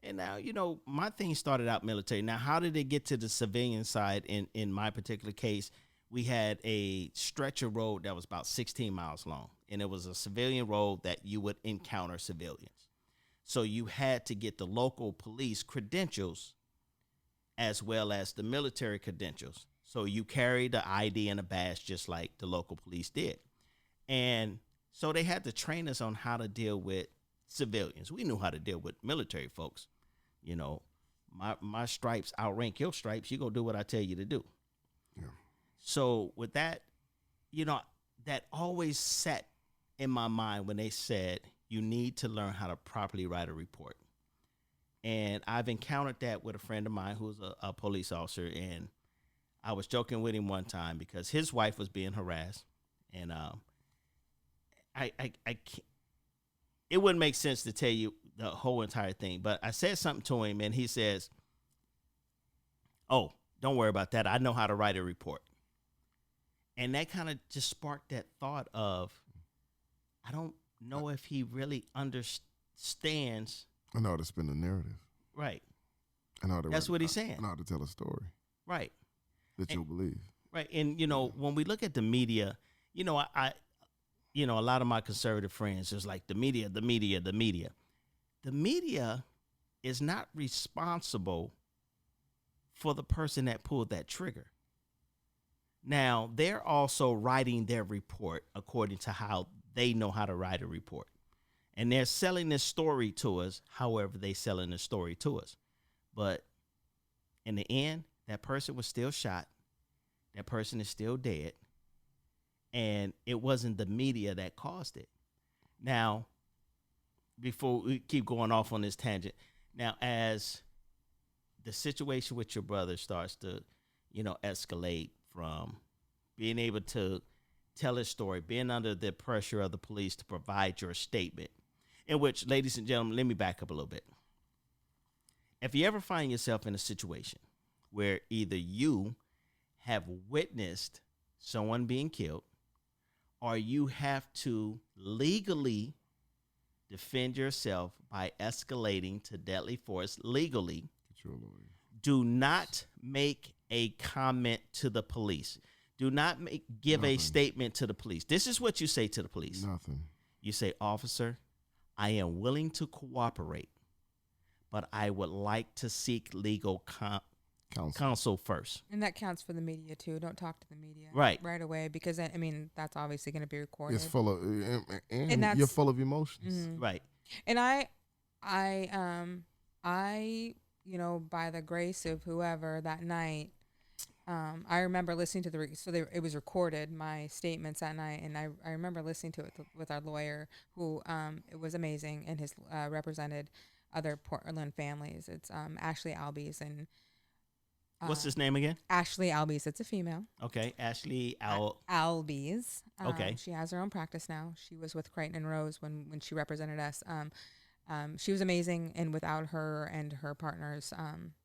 And now, my thing started out military. Now, how did it get to the civilian side? In my particular case, we had a stretcher road that was about 16 miles long, and it was a civilian road that you would encounter civilians. So you had to get the local police credentials as well as the military credentials. So you carry the ID and a badge just like the local police did. And so they had to train us on how to deal with civilians. We knew how to deal with military folks. My stripes outrank your stripes. You go do what I tell you to do. Yeah. So with that, that always sat in my mind when they said you need to learn how to properly write a report. And I've encountered that with a friend of mine who's a police officer, and I was joking with him one time because his wife was being harassed, and I can't, it wouldn't make sense to tell you the whole entire thing, but I said something to him, and he says, "Oh, don't worry about that. I know how to write a report." And that kind of just sparked that thought of, I don't know if he really understands. I know how to spin the narrative. Right. I know how to That's what he's saying. I know how to tell a story Right. that you'll believe. Right. And, when we look at the media, I a lot of my conservative friends is like the media. The media is not responsible for the person that pulled that trigger. Now, they're also writing their report according to how they know how to write a report. And they're selling this story to us, however they selling the story to us. But in the end, that person was still shot. That person is still dead. And it wasn't the media that caused it. Now, before we keep going off on this tangent, now as the situation with your brother starts to, escalate from being able to tell his story, being under the pressure of the police to provide your statement, in which, ladies and gentlemen, let me back up a little bit. If you ever find yourself in a situation where either you have witnessed someone being killed or you have to legally defend yourself by escalating to deadly force legally, Get your lawyer. do not make a comment to the police. Do not give a Nothing. statement to the police. This is what you say to the police. Nothing. You say, officer, I am willing to cooperate, but I would like to seek legal counsel first. And that counts for the media too. Don't talk to the media Right away, because that's obviously going to be recorded. It's full of, and that's- you're full of emotions. Mhm. Right. And I, by the grace of whoever that night, I remember listening to it was recorded, my statements that night, and I remember listening to it with our lawyer, who it was amazing, and his represented other Portland families. It's Ashley Albies, and What's his name again? Ashley Albies. It's a female. Okay, Ashley Albies. Okay. She has her own practice now. She was with Crichton and Rose when she represented us. She was amazing, and without her and her partners,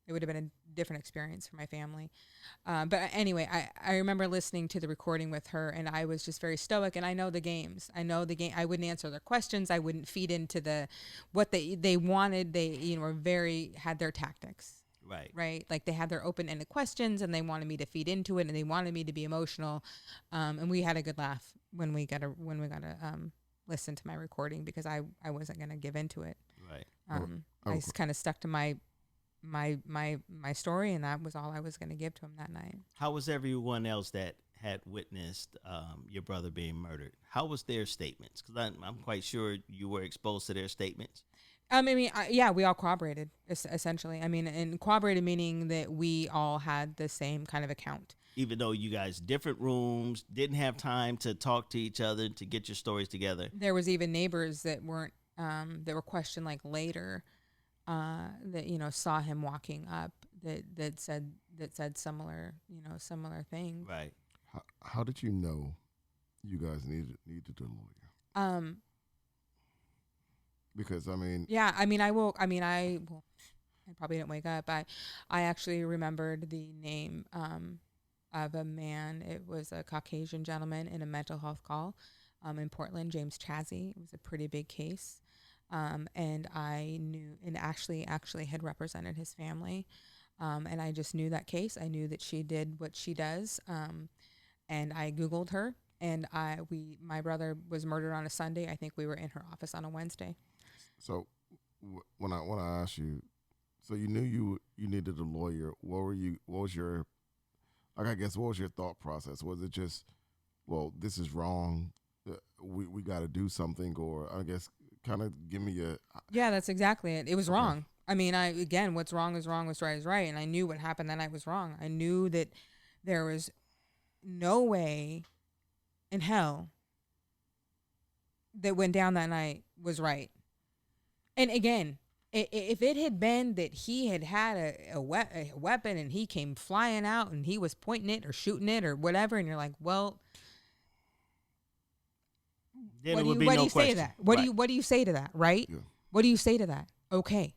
it would have been a different experience for my family. But anyway, I remember listening to the recording with her, and I was just very stoic, and I know the games. I know the game. I wouldn't answer their questions. I wouldn't feed into what they wanted. They, had their tactics. Right. Like they had their open-ended questions, and they wanted me to feed into it, and they wanted me to be emotional. And we had a good laugh when we got to listen to my recording, because I wasn't going to give into it. Right. I kind of stuck to my story, and that was all I was going to give to him that night. How was everyone else that had witnessed your brother being murdered? How was their statements? Because I'm quite sure you were exposed to their statements. We all corroborated, essentially. And corroborated meaning that we all had the same kind of account. Even though you guys different rooms, didn't have time to talk to each other to get your stories together. There was even neighbors that weren't that were questioned later that saw him walking up that said similar things. Right. How did you know you guys needed a lawyer? Because I probably didn't wake up. I actually remembered the name of a man. It was a Caucasian gentleman in a mental health call in Portland, James Chazzy. It was a pretty big case. And I knew, and Ashley actually had represented his family. And I just knew that case. I knew that she did what she does. And I Googled her, and my brother was murdered on a Sunday. I think we were in her office on a Wednesday. So when I asked you, so you knew you needed a lawyer. What was your thought process? Was it just, well, this is wrong, we got to do something, or I guess kind of give me a... Yeah, that's exactly it. It was wrong. What's wrong is wrong, what's right is right. And I knew what happened that night was wrong. I knew that there was no way in hell that went down that night was right. And again, if it had been that he had a weapon and he came flying out and he was pointing it or shooting it or whatever, and you're like, well, Then what it would do be you no say to question. that? What Right. do you say to that? Right? Yeah. What do you say to that? Okay.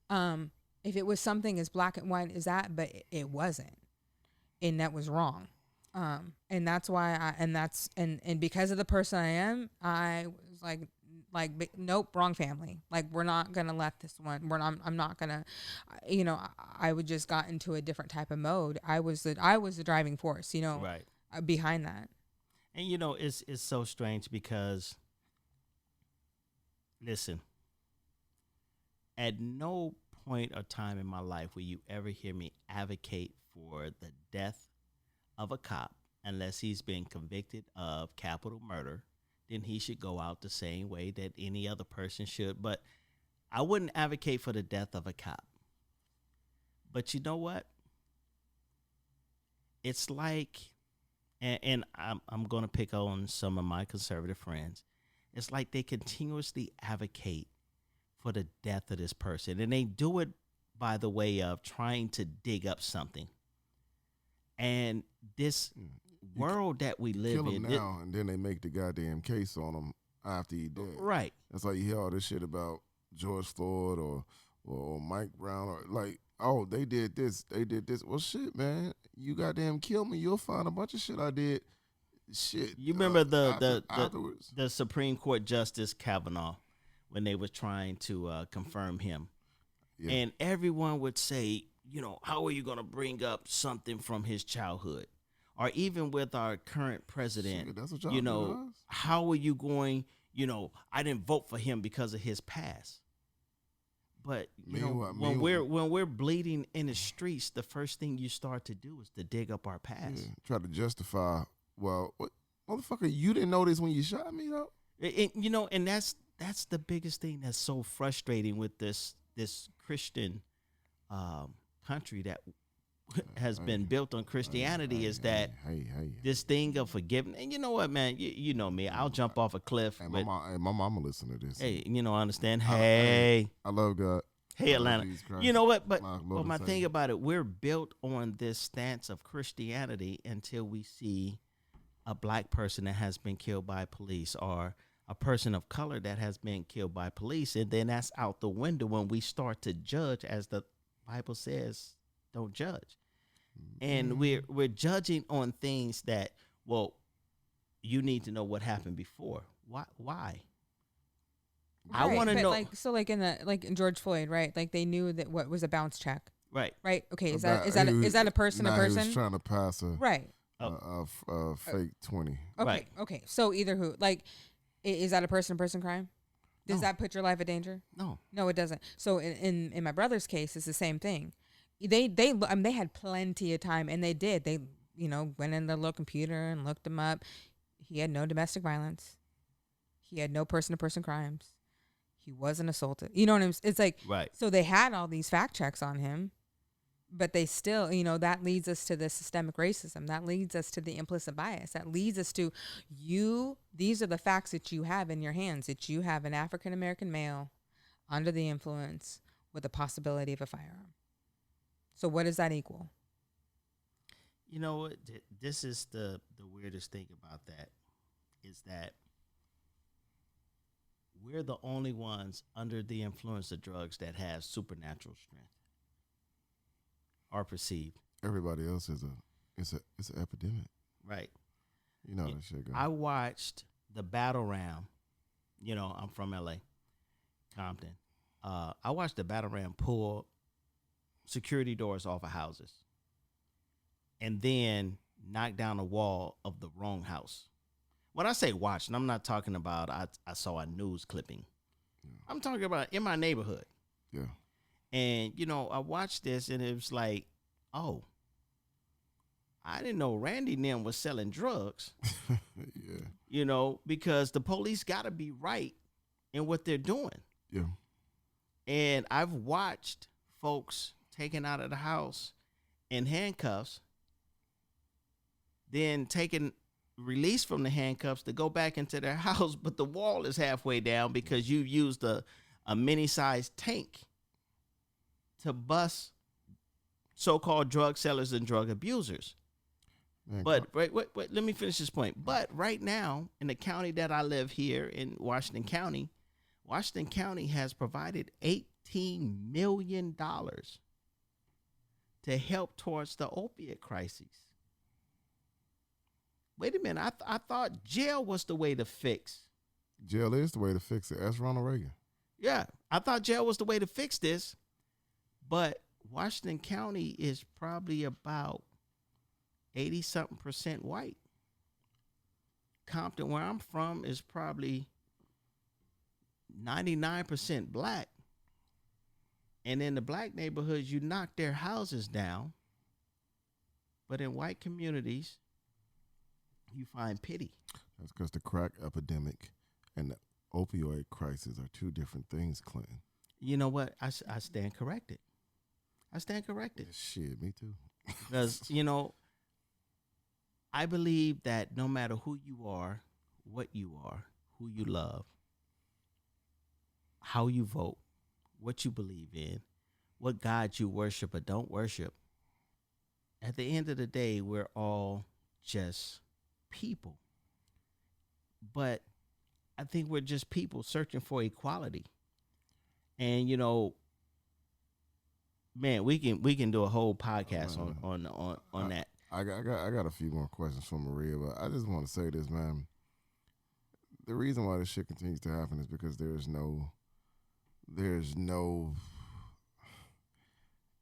If it was something as black and white as that, but it wasn't, and that was wrong. And that's why and because of the person I am, I was like, nope, wrong family. Like, we're not gonna let this one. I'm not gonna. I would just got into a different type of mode. I was the driving force. Right. Behind that. And it's so strange because, listen, at no point or time in my life will you ever hear me advocate for the death of a cop unless he's been convicted of capital murder. Then he should go out the same way that any other person should. But I wouldn't advocate for the death of a cop. But you know what? It's like, and I'm going to pick on some of my conservative friends. it's like they continuously advocate for the death of this person. And they do it by the way of trying to dig up something. And this world that we live Kill in him now, and then they make the goddamn case on him after he dead. right. That's why you hear all this shit about George Floyd or Mike Brown, or like, oh, they did this. Well, shit, man. You goddamn kill me, you'll find a bunch of shit I did. Shit. You remember afterwards. the Supreme Court Justice Kavanaugh when they was trying to confirm him. Yeah. And everyone would say, you know, how are you going to bring up something from his childhood? Or even with our current president, Shit, that's what y'all you know, do, guys. how are you going, you know, I didn't vote for him because of his past. But you know, when we're bleeding in the streets, the first thing you start to do is to dig up our past. Yeah, try to justify. Well, what, motherfucker? You didn't know this when you shot me, though. You know, and that's the biggest thing that's so frustrating with this Christian country that has been built on Christianity is that this thing of forgiveness. And you know what, man? You know me. I'll jump off a cliff. Hey, my mama listen to this. Hey, you know, understand? Hey. I love God. Hey, Atlanta. Christ. You know what? But My thing about it, we're built on this stance of Christianity until we see a black person that has been killed by police or a person of color that has been killed by police. And then that's out the window when we start to judge, as the Bible says, don't judge. And we're judging on things that, well, you need to know what happened before. Why? Right, I want to know. Like in George Floyd, right? Like they knew that what was a bounce check. Right. Okay. Is that a person? Nah, A person? He was trying to pass a Right. a fake 20. Okay. Right. Okay. So either who? Like, is that a person crime? Does that put your life at danger? No. No, it doesn't. So in my brother's case, it's the same thing. They had plenty of time, and they did. They went in the little computer and looked him up. He had no domestic violence. He had no person-to-person crimes. He wasn't assaulted. You know what I'm saying? It's like, right. So they had all these fact checks on him, but they still, that leads us to the systemic racism. That leads us to the implicit bias. That leads us to these are the facts that you have in your hands, that you have an African-American male under the influence with the possibility of a firearm. So what does that equal? You know what? This is the weirdest thing about that is that we're the only ones under the influence of drugs that have supernatural strength or perceived. Everybody else is it's an epidemic. Right. You know that shit. I watched the battle round. You know, I'm from LA, Compton. I watched the battle round pull security doors off of houses and then knock down a wall of the wrong house. When I say watched, I'm not talking about I saw a news clipping. Yeah. I'm talking about in my neighborhood. Yeah. And, I watched this and it was like, oh, I didn't know Randy and them was selling drugs. Yeah. Because the police got to be right in what they're doing. Yeah. And I've watched folks taken out of the house in handcuffs, then released from the handcuffs to go back into their house, but the wall is halfway down because you've used a mini-sized tank to bust so-called drug sellers and drug abusers. Man, but wait, let me finish this point. But right now, in the county that I live here in Washington County has provided $18 million to help towards the opiate crisis. Wait a minute. I thought jail was the way to fix. Jail is the way to fix it. Ask Ronald Reagan. Yeah, I thought jail was the way to fix this. But Washington County is probably about 80-something% white. Compton, where I'm from, is probably 99% black. And in the black neighborhoods, you knock their houses down. But in white communities, you find pity. That's because the crack epidemic and the opioid crisis are two different things, Clinton. You know what? I stand corrected. I stand corrected. Shit, me too. Because, I believe that no matter who you are, what you are, who you love, how you vote, what you believe in, what God you worship or don't worship, at the end of the day, we're all just people. But I think we're just people searching for equality. And man, we can do a whole podcast on that. I got a few more questions for Maria, but I just want to say this, man. The reason why this shit continues to happen is because there's no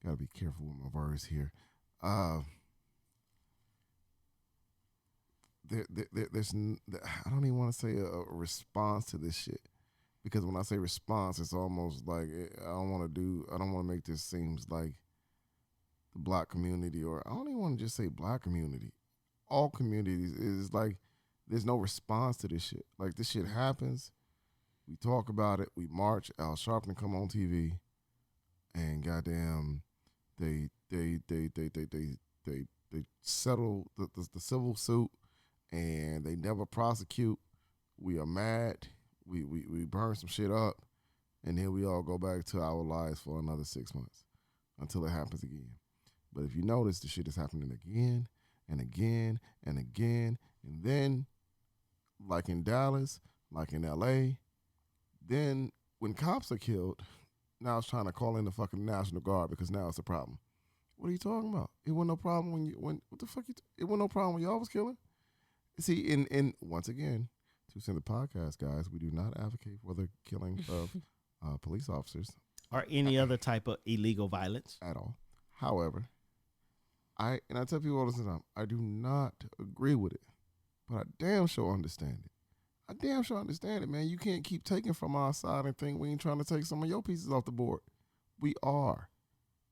gotta be careful with my words here. There's I don't even want to say a response to this shit, because when I say response, it's almost like I don't want to make this seems like the black community, or I don't even want to just say black community. All communities is like there's no response to this shit. Like, this shit happens, we talk about it, we march. Al Sharpton come on TV, and goddamn, they settle the civil suit, and they never prosecute. We are mad. We burn some shit up, and then we all go back to our lives for another 6 months until it happens again. But if you notice, the shit is happening again and again and again, and then, like in Dallas, like in LA, then when cops are killed, now it's trying to call in the fucking National Guard because now it's a problem. What are you talking about? It wasn't no problem what the fuck it wasn't no problem when y'all was killing. See, in once again, Two Cent the Podcast, guys, we do not advocate for the killing of police officers or any other type of illegal violence at all. However, I tell people all the time, I do not agree with it, but I damn sure understand it. I damn sure understand it, man. You can't keep taking from our side and think we ain't trying to take some of your pieces off the board. We are.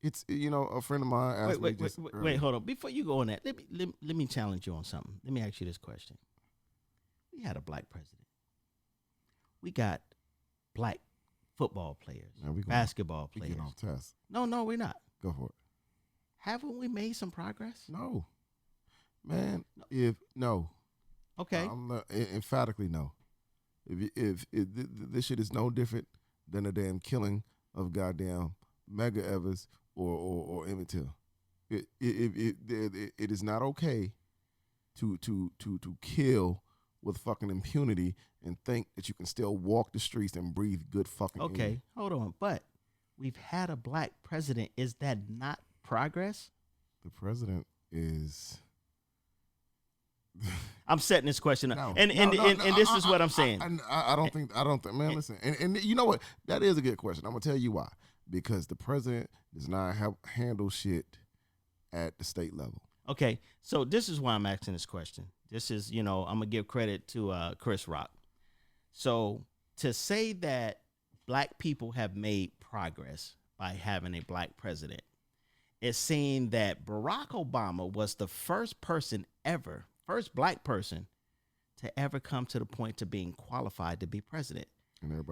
It's, a friend of mine asked me just wait, hold on. Before you go on that, let me challenge you on something. Let me ask you this question. We had a black president. We got black football players, basketball players. We get off task. No, we're not. Go for it. Haven't we made some progress? No. Man, no. Okay. Emphatically no. If this shit is no different than a damn killing of goddamn Mega Evers or Emmett Till. It is not okay to kill with fucking impunity and think that you can still walk the streets and breathe good fucking air. Hold on. But we've had a black president. Is that not progress? The president is... I'm setting this question up, and this is what I'm saying. I don't think, man. Listen, and you know what? That is a good question. I'm gonna tell you why. Because the president does not handle shit at the state level. Okay, so this is why I'm asking this question. This is, I'm gonna give credit to Chris Rock. So to say that black people have made progress by having a black president is saying that Barack Obama was the first black person to ever come to the point to being qualified to be president.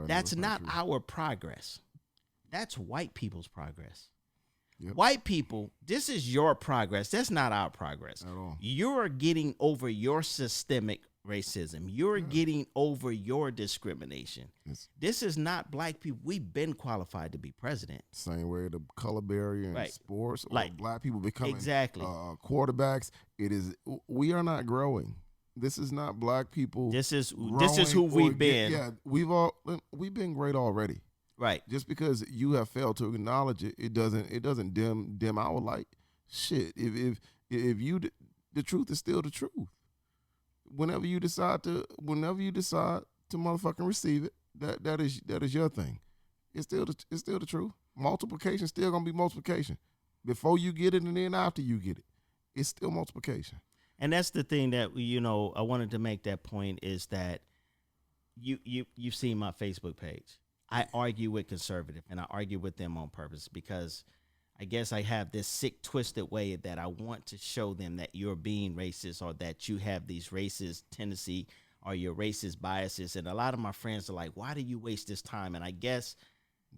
That's not our progress. That's white people's progress. Yep. White people, this is your progress. That's not our progress. At all. You're getting over your systemic racism. You're getting over your discrimination. This is not black people. We've been qualified to be president. Same way the color barrier in sports, or like black people becoming quarterbacks. We are not growing. This is not black people. This is who we've been. We've been great already. Right. Just because you have failed to acknowledge it, it doesn't dim our light. Shit. If you the truth is still the truth. Whenever you decide to motherfucking receive it, that is your thing. It's still the truth. Multiplication still gonna be multiplication. Before you get it and then after you get it, it's still multiplication. And that's the thing that I wanted to make that point is that you've seen my Facebook page. I argue with conservative, and I argue with them on purpose because I guess I have this sick, twisted way that I want to show them that you're being racist or that you have these racist tendency or your racist biases. And a lot of my friends are like, why do you waste this time? And I guess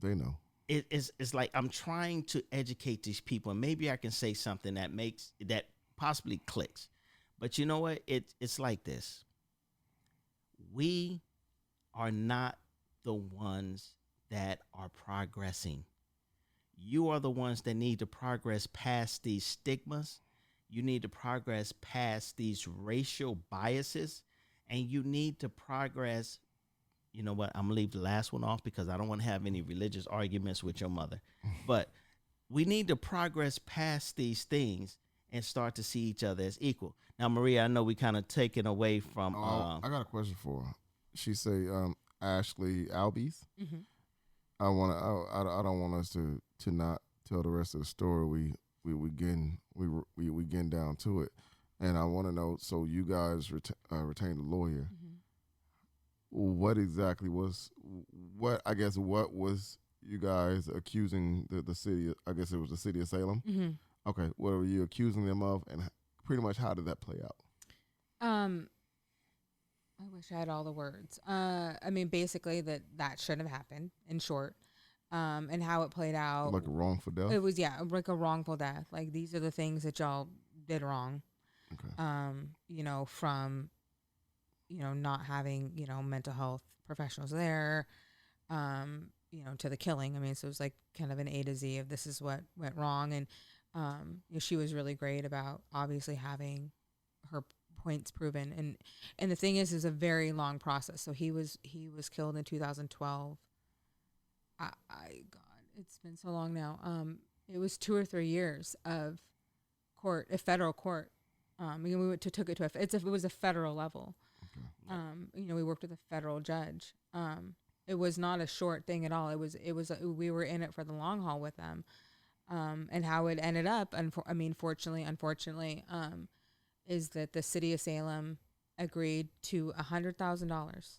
they know. It's like I'm trying to educate these people, and maybe I can say something that possibly clicks. But you know what? It's like this. We are not the ones that are progressing. You are the ones that need to progress past these stigmas. You need to progress past these racial biases, and you need to progress. You know what? I'm going to leave the last one off because I don't want to have any religious arguments with your mother. But we need to progress past these things and start to see each other as equal. Now, Maria, I know we kind of taken away from. I got a question for her. She say Ashley Albies. Mm-hmm. I don't want us to not tell the rest of the story. We getting down to it, and I want to know. So you guys retained a lawyer. Mm-hmm. What exactly was what was you guys accusing the city? I guess it was the city of Salem. Mm-hmm. Okay, what were you accusing them of, and pretty much how did that play out? I wish I had all the words. I mean, basically that shouldn't have happened. In short, and how it played out. Like a wrongful death. It was like a wrongful death. Like these are the things that y'all did wrong. Okay. You know, from not having mental health professionals there. To the killing. I mean, so it was like kind of an A to Z of this is what went wrong, and she was really great about obviously having her points proven, and the thing is a very long process. So he was killed in 2012. God, it's been so long now. It was 2 or 3 years of court, a federal court. We took it to it was a federal level. Okay. We worked with a federal judge. It was not a short thing at all. We were in it for the long haul with them. And how it ended up, unfortunately, is that the city of Salem agreed to $100,000.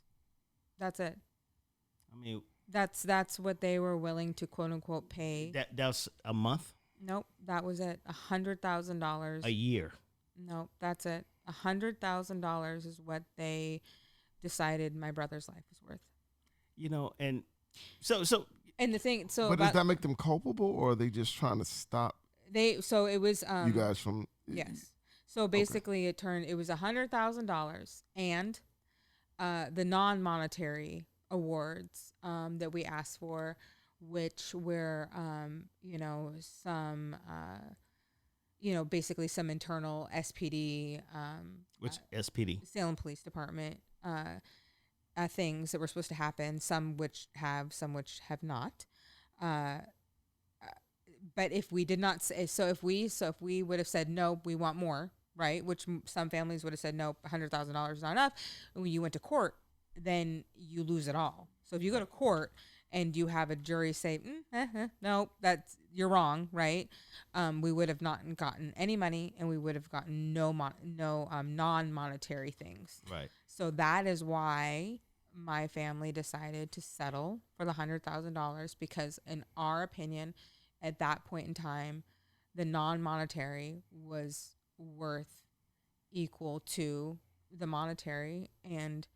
That's it. I mean, that's what they were willing to quote unquote pay. That's a month? Nope, that was it. $100,000 a year. Nope, that's it. $100,000 is what they decided my brother's life was worth. And so and the thing, but does that make them culpable, or are they just trying to stop? So it was you guys from yes. So basically, it was $100,000 and the non-monetary awards that we asked for, which were some basically some internal SPD, which SPD, Salem Police Department things that were supposed to happen, some which have, some which have not. But if we did not say, if we would have said no, we want more, right? Which some families would have said no, $100,000 is not enough. And when you went to court, then you lose it all. So if you go to court and you have a jury say, no, you're wrong, right? We would have not gotten any money, and we would have gotten no non-monetary things. Right. So that is why my family decided to settle for the $100,000, because in our opinion, at that point in time, the non-monetary was worth equal to the monetary. And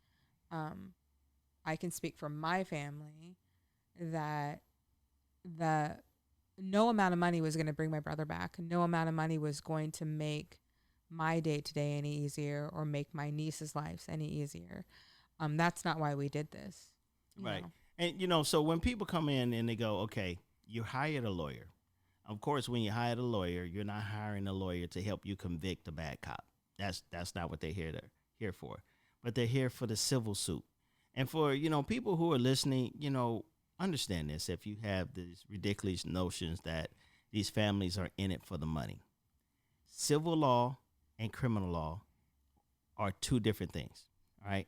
I can speak for my family that no amount of money was going to bring my brother back. No amount of money was going to make my day-to-day any easier or make my niece's lives any easier. That's not why we did this. Right. And, so when people come in and they go, okay, you hired a lawyer. Of course, when you hired a lawyer, you're not hiring a lawyer to help you convict a bad cop. That's not what they're here for. But they're here for the civil suit. And for, people who are listening, understand this. If you have these ridiculous notions that these families are in it for the money. Civil law and criminal law are two different things, all right?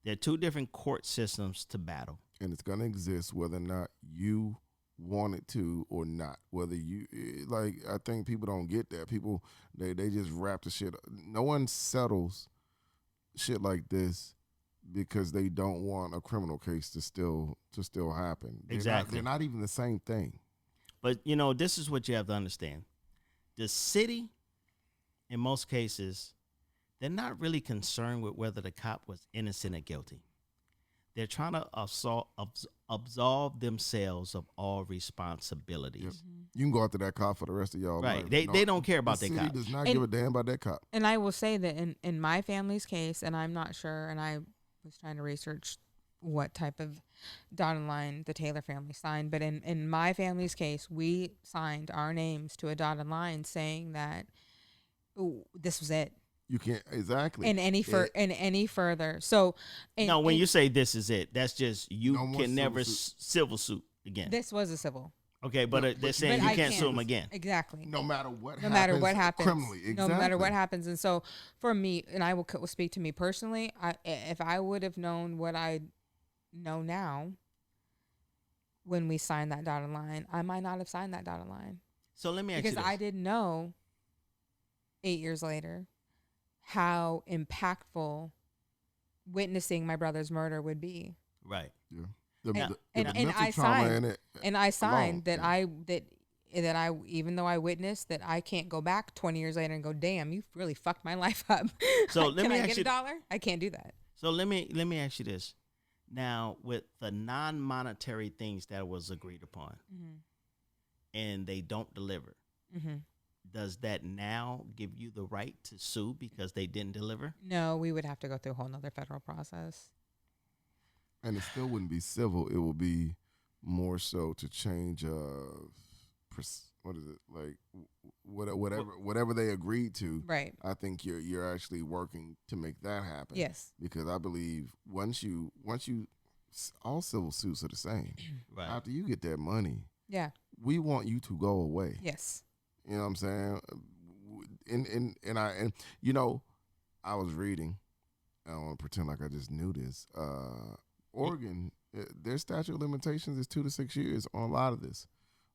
They're two different court systems to battle. And it's going to exist whether or not you want it to or not. Whether you, I think people don't get that. People, they just wrap the shit up. No one settles shit like this because they don't want a criminal case to still happen. Exactly. They're not even the same thing. But, this is what you have to understand. The city, in most cases, they're not really concerned with whether the cop was innocent or guilty. They're trying to absolve themselves of all responsibilities. Yep. Mm-hmm. You can go after that cop for the rest of y'all right. life. They don't care about that cop. The city does not give a damn about that cop. And I will say that in my family's case, and I'm not sure, and I was trying to research what type of dotted line the Taylor family signed. But in my family's case, we signed our names to a dotted line saying that this was it. You can't exactly. And any further. So, No, when you say this is it, that's just you No more can never civil suit. civil suit again. this was a civil. Okay, but they're saying But you I can't sue them again. Exactly. No matter what No happens. matter what happens. Criminally. Exactly. No matter what happens. And so for me, and I will speak to me personally, if I would have known what I know now when we signed that dotted line, I might not have signed that dotted line. So let me ask you Because this. I didn't know 8 years later how impactful witnessing my brother's murder would be. Right. Yeah. And mental I trauma signed, in it and I signed alone, that I even though I witnessed that, I can't go back 20 years later and go, damn, you really fucked my life up. So let Can me I ask get you $1? I can't do that. So let me ask you this. Now, with the non-monetary things that was agreed upon, and they don't deliver, does that now give you the right to sue because they didn't deliver? No, we would have to go through a whole nother federal process. and it still wouldn't be civil. It will be more so to change what is it, like whatever they agreed to. Right. I think you're actually working to make that happen. Yes. Because I believe once you all civil suits are the same. Right. After you get that money, Yeah. we want you to go away. Yes. You know what I'm saying? And you know, I was reading. I don't want to pretend like I just knew this. Oregon, their statute of limitations is 2 to 6 years on a lot of this.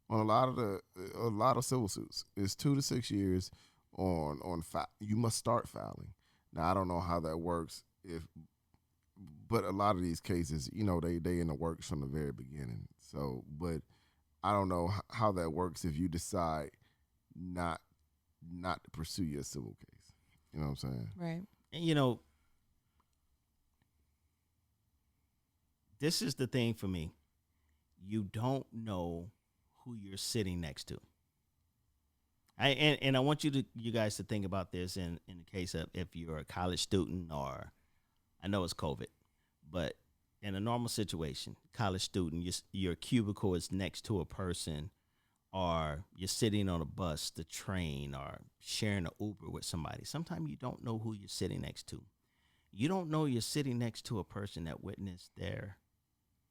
On a lot of civil suits, it's 2 to 6 years on you must start filing. Now I don't know how that works but a lot of these cases, you know, they in the works from the very beginning. So, but I don't know how that works if you decide not to pursue your civil case. You know what I'm saying? Right. And you know, this is the thing for me. You don't know who you're sitting next to. And I want you guys to think about this in the case of if you're a college student, or I know it's COVID, but in a normal situation, college student, your cubicle is next to a person, or you're sitting on a bus, the train, or sharing an Uber with somebody. Sometimes you don't know who you're sitting next to. You don't know you're sitting next to a person that witnessed their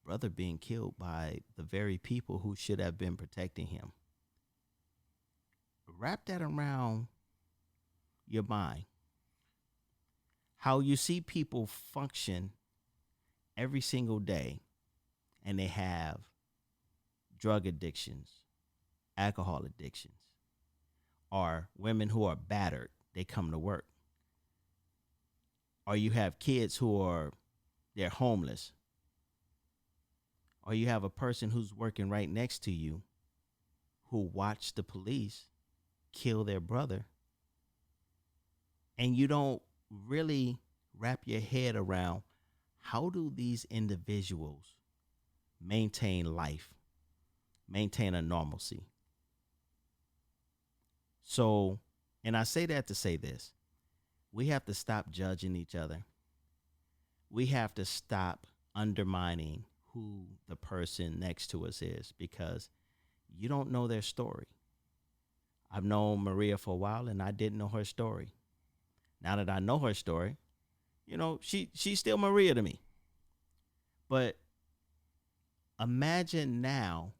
brother being killed by the very people who should have been protecting him. Wrap that around your mind. How you see people function every single day, and they have drug addictions, alcohol addictions, or women who are battered, they come to work. Or you have kids they're homeless. Or you have a person who's working right next to you who watched the police kill their brother. And you don't really wrap your head around, how do these individuals maintain life, maintain a normalcy? So, and I say that to say this, we have to stop judging each other. We have to stop undermining who the person next to us is, because you don't know their story. I've known Maria for a while, and I didn't know her story. Now that I know her story, you know, she's still Maria to me. But imagine now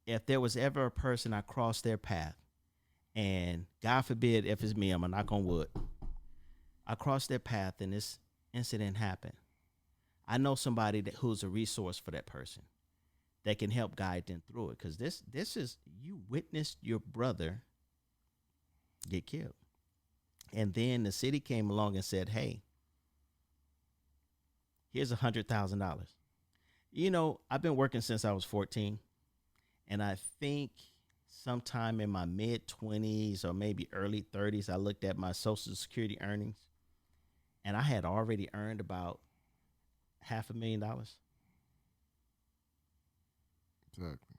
if there was ever a person I crossed their path, and God forbid if it's me, I'm a knock on wood, I crossed their path and this incident happened. I know somebody who's a resource for that person that can help guide them through it. Because this is, you witnessed your brother get killed. And then the city came along and said, hey, here's $100,000. You know, I've been working since I was 14. And I think sometime in my mid-20s or maybe early 30s, I looked at my Social Security earnings. And I had already earned about $500,000. Exactly.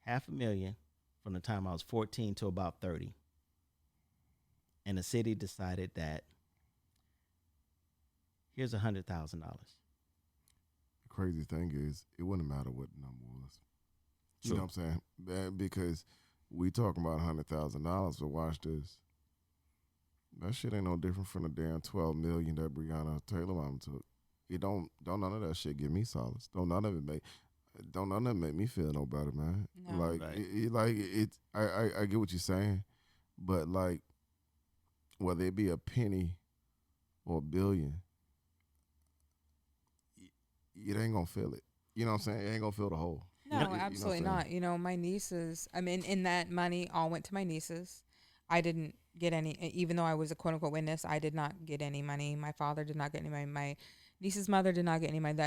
$500,000 from the time I was 14 to about 30. And the city decided that Here's $100,000. The crazy thing is, it wouldn't matter what the number was. You True. know what I'm saying? Because we talking about $100,000, but watch this. That shit ain't no different from the damn $12 million that Breonna Taylor mom took. It don't none of that shit give me solace. Don't none of it make me feel no better, man. No. Like Right. I get what you're saying, but like whether it be a penny or a billion, it ain't gonna feel it. You know what I'm saying? It ain't gonna fill the hole. No, You know what I'm absolutely saying? not. You know, my nieces, I mean, and that money all went to my nieces. I didn't get any, even though I was a quote unquote witness, I did not get any money. My father did not get any money. My niece's mother did not get any money.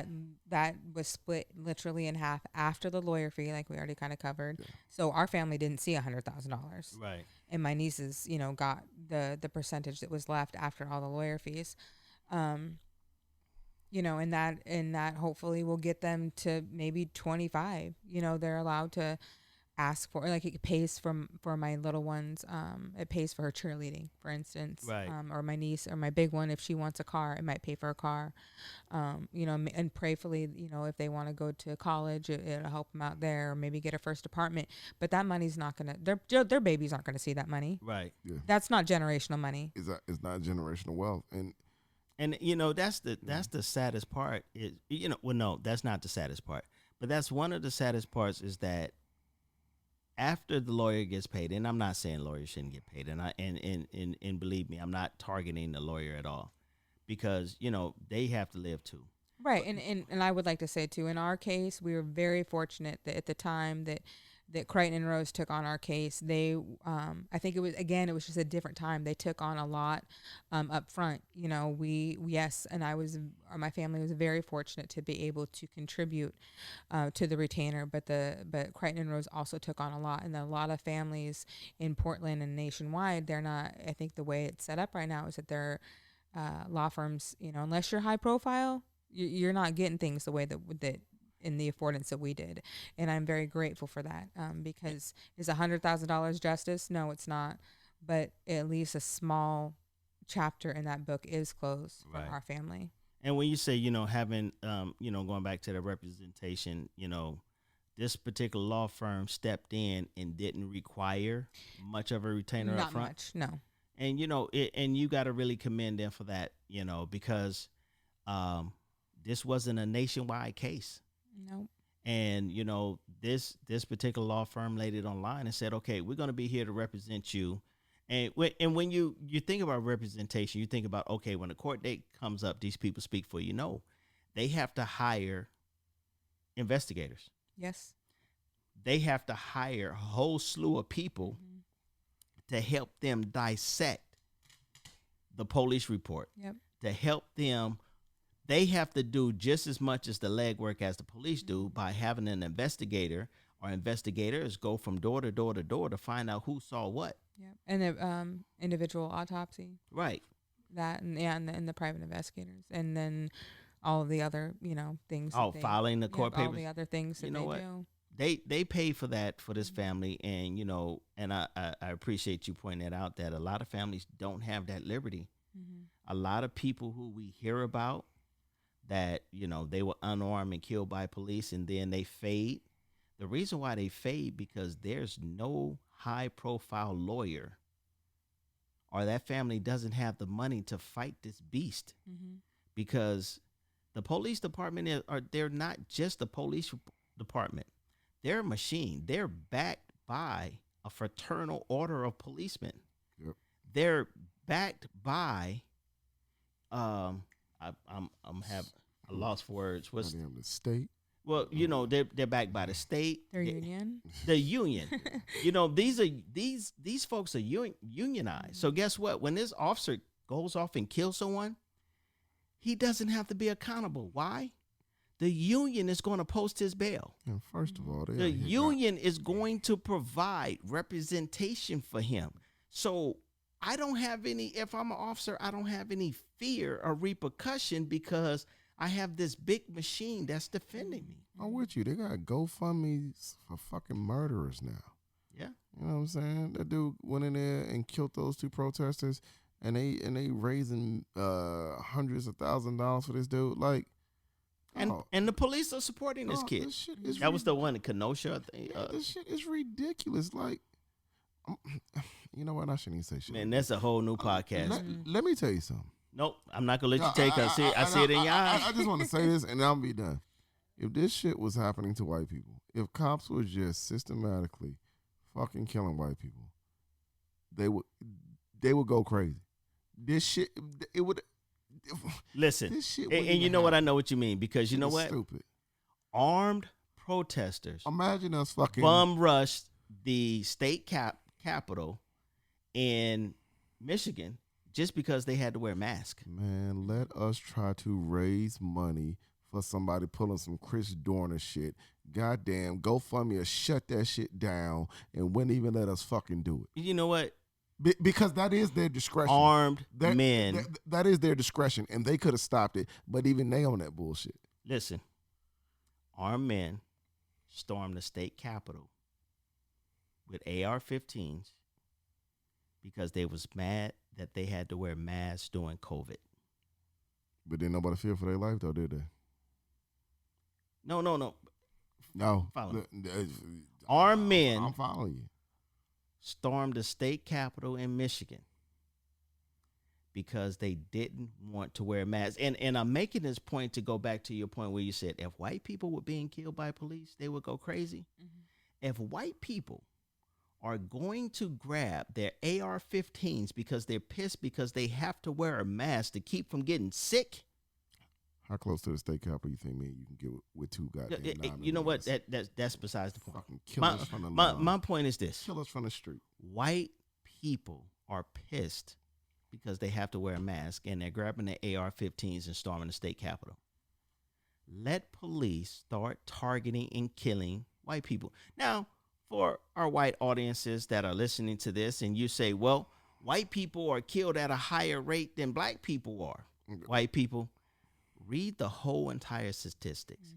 That was split literally in half after the lawyer fee, like we already kind of covered. Yeah. So our family didn't see $100,000. Right. And my nieces, you know, got the percentage that was left after all the lawyer fees. You know, and that hopefully will get them to maybe 25. You know, they're allowed to ask for, like, it pays for my little ones. It pays for her cheerleading, for instance. Right. Or my niece or my big one, if she wants a car, it might pay for a car. You know, and prayerfully, you know, if they want to go to college, it'll help them out there, or maybe get a first apartment. But that money's not gonna, their babies aren't gonna see that money. Right. Yeah. That's not generational money. It's not generational wealth. And you know, that's the saddest part. Is, you know, well, no, that's not the saddest part. But that's one of the saddest parts, is that after the lawyer gets paid, and I'm not saying lawyers shouldn't get paid, and believe me, I'm not targeting the lawyer at all, because, you know, they have to live too. Right, and I would like to say too, in our case, we were very fortunate that at the time that Crichton and Rose took on our case, they, I think it was just a different time. They took on a lot up front. You know, my family was very fortunate to be able to contribute to the retainer, but Crichton and Rose also took on a lot, and a lot of families in Portland and nationwide, they're not. I think the way it's set up right now is that they're law firms. You know, unless you're high profile, you're not getting things the way that in the affordance that we did. And I'm very grateful for that, because is $100,000 justice? No, it's not. But at least a small chapter in that book is closed for Right. our family. And when you say, you know, having, you know, going back to the representation, you know, this particular law firm stepped in and didn't require much of a retainer up Not front. much, no. And, you know, and you got to really commend them for that, you know, because this wasn't a nationwide case. Nope. And, you know, this particular law firm laid it online and said, okay, we're going to be here to represent you. And when you think about representation, you think about, okay, when the court date comes up, these people speak for you. No, they have to hire investigators. Yes. They have to hire a whole slew of people to help them dissect the police report, Yep. to help them. They have to do just as much as the legwork as the police do by having an investigator or investigators go from door to door to door to find out who saw what. Yep. And the individual autopsy, Right. that, and the private investigators, and then all of the other, you know, things. Oh, filing the court all papers. the other things that You know they what? do. They pay for that for this family, and, you know, and I appreciate you pointing that out, that a lot of families don't have that liberty. Mm-hmm. A lot of people who we hear about that, you know, they were unarmed and killed by police, and then they fade. The reason why they fade, because there's no high profile lawyer, or that family doesn't have the money to fight this beast, Mm-hmm. because the police department they're not just the police department. They're a machine. They're backed by a fraternal order of policemen. Yep. They're backed by I lost for words. What's Goddamn, the state. well, you know, they're backed by the state, Their union. the union. You know, these folks are unionized. So guess what? When this officer goes off and kills someone, he doesn't have to be accountable. Why? The union is going to post his bail. And first of all, The union is going to provide representation for him. So I don't have any, if I'm an officer, I don't have any fear or repercussion, because I have this big machine that's defending me. I'm with you. They got GoFundMe's for fucking murderers now. Yeah. You know what I'm saying? That dude went in there and killed those two protesters. and they raising hundreds of $1,000s for this dude. Like, and the police are supporting this kid. This shit is that was the one in Kenosha. This shit is ridiculous. Like, you know what? I shouldn't even say shit. Man, that's a whole new podcast. Let me tell you something. Nope, I'm not gonna let you take it. I see it in your eyes. I just want to say this, and I'll be done. If this shit was happening to white people, if cops were just systematically fucking killing white people, they would go crazy. This shit, it would. Listen, this shit and you know what? I know what you mean, because you know what? Stupid. Armed protesters. Imagine us fucking bum rushed the state capitol in Michigan just because they had to wear masks. Man, let us try to raise money for somebody pulling some Chris Dorner shit. Goddamn, GoFundMe or shut that shit down and wouldn't even let us fucking do it. You know what? Because that is their discretion. Armed men. That is their discretion, and they could have stopped it, but even they on that bullshit. Listen, armed men stormed the state capitol with AR-15s because they was mad that they had to wear masks during COVID. But didn't nobody fear for their life, though, did they? No. No. Follow. Armed men. I'm following you. Stormed the state capitol in Michigan because they didn't want to wear masks. And I'm making this point to go back to your point where you said if white people were being killed by police, they would go crazy. Mm-hmm. If white people are going to grab their AR-15s because they're pissed because they have to wear a mask to keep from getting sick. How close to the state capitol you think me you can get with two goddamn you know what? That's besides the point. Fucking kill us from the lawn. My point is this. Kill us from the street. White people are pissed because they have to wear a mask and they're grabbing their AR-15s and storming the state capitol. Let police start targeting and killing white people. Now, for our white audiences that are listening to this and you say, well, white people are killed at a higher rate than black people are. White people, read the whole entire statistics,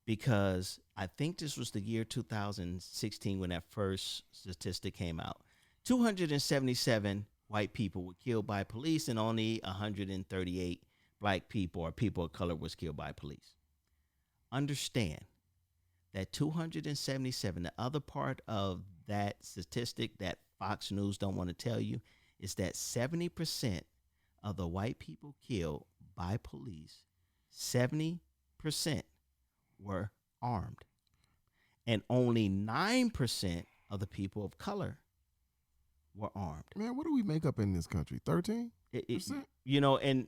because I think this was the year 2016 when that first statistic came out. 277 white people were killed by police and only 138 black people or people of color was killed by police. Understand that 277, the other part of that statistic that Fox News don't want to tell you is that 70% of the white people killed by police, 70% were armed. And only 9% of the people of color were armed. Man, what do we make up in this country? 13%? You know, and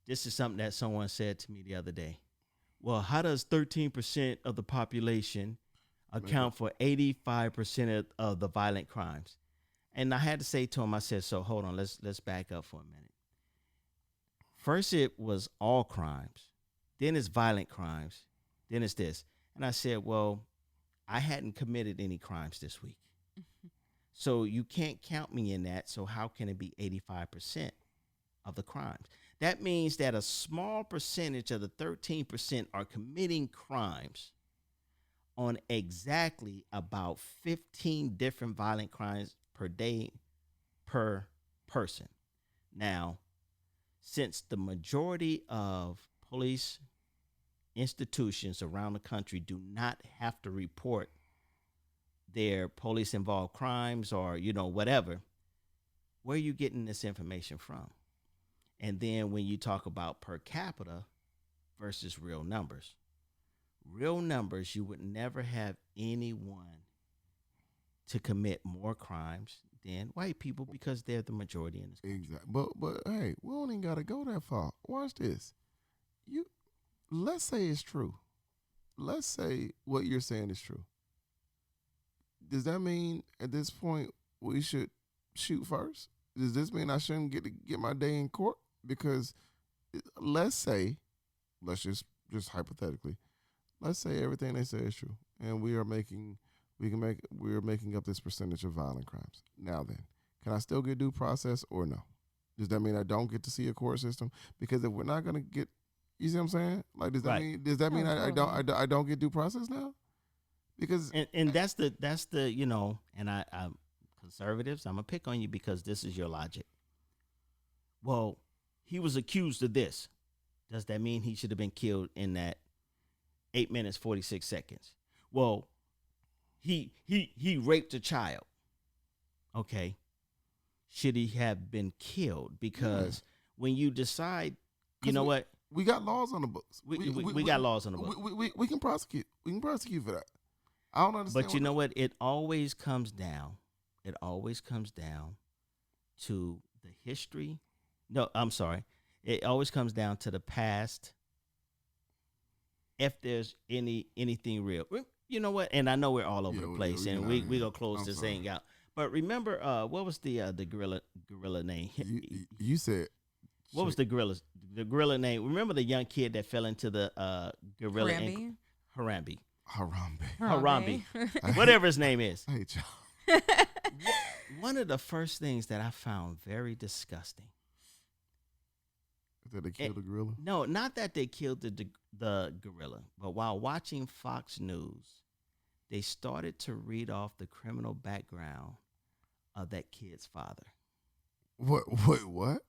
this is something that someone said to me the other day. Well, how does 13% of the population account for 85% of the violent crimes? And I had to say to him, I said, so hold on, let's back up for a minute. First, it was all crimes. Then it's violent crimes. Then it's this. And I said, well, I hadn't committed any crimes this week. So you can't count me in that. So how can it be 85% of the crimes? That means that a small percentage of the 13% are committing crimes on exactly about 15 different violent crimes per day per person. Now, since the majority of police institutions around the country do not have to report their police involved crimes or, you know, whatever, where are you getting this information from? And then when you talk about per capita versus real numbers, you would never have anyone to commit more crimes than white people because they're the majority in this country. Exactly. But hey, we don't even gotta go that far. Watch this. Let's say it's true. Let's say what you're saying is true. Does that mean at this point we should shoot first? Does this mean I shouldn't get my day in court? Because let's just hypothetically, let's say everything they say is true, and we are making up this percentage of violent crimes. Now then, can I still get due process or no? Does that mean I don't get to see a court system? Because if we're not gonna get, you see what I'm saying? Like, does that mean I don't get due process now? Because and that's the you know, and I'm conservatives, I'm gonna pick on you because this is your logic. Well, he was accused of this. Does that mean he should have been killed in that 8 minutes 46 seconds? Well, he raped a child. Okay. Should he have been killed? Because when you decide, you know what? We got laws on the books. We got laws on the books. We can prosecute. We can prosecute for that. I don't understand. But you know what? It always comes down. It always comes down to the history. No, I'm sorry. It always comes down to the past. If there's anything real, you know what? And I know we're all over the place, and we gonna close this thing out. But remember, what was the gorilla name? You said what was the gorilla name? Remember the young kid that fell into the gorilla? Harambe. Whatever his name is. I hate y'all. One of the first things that I found very disgusting. That they killed the gorilla? No, not that they killed the gorilla, but while watching Fox News, they started to read off the criminal background of that kid's father. What?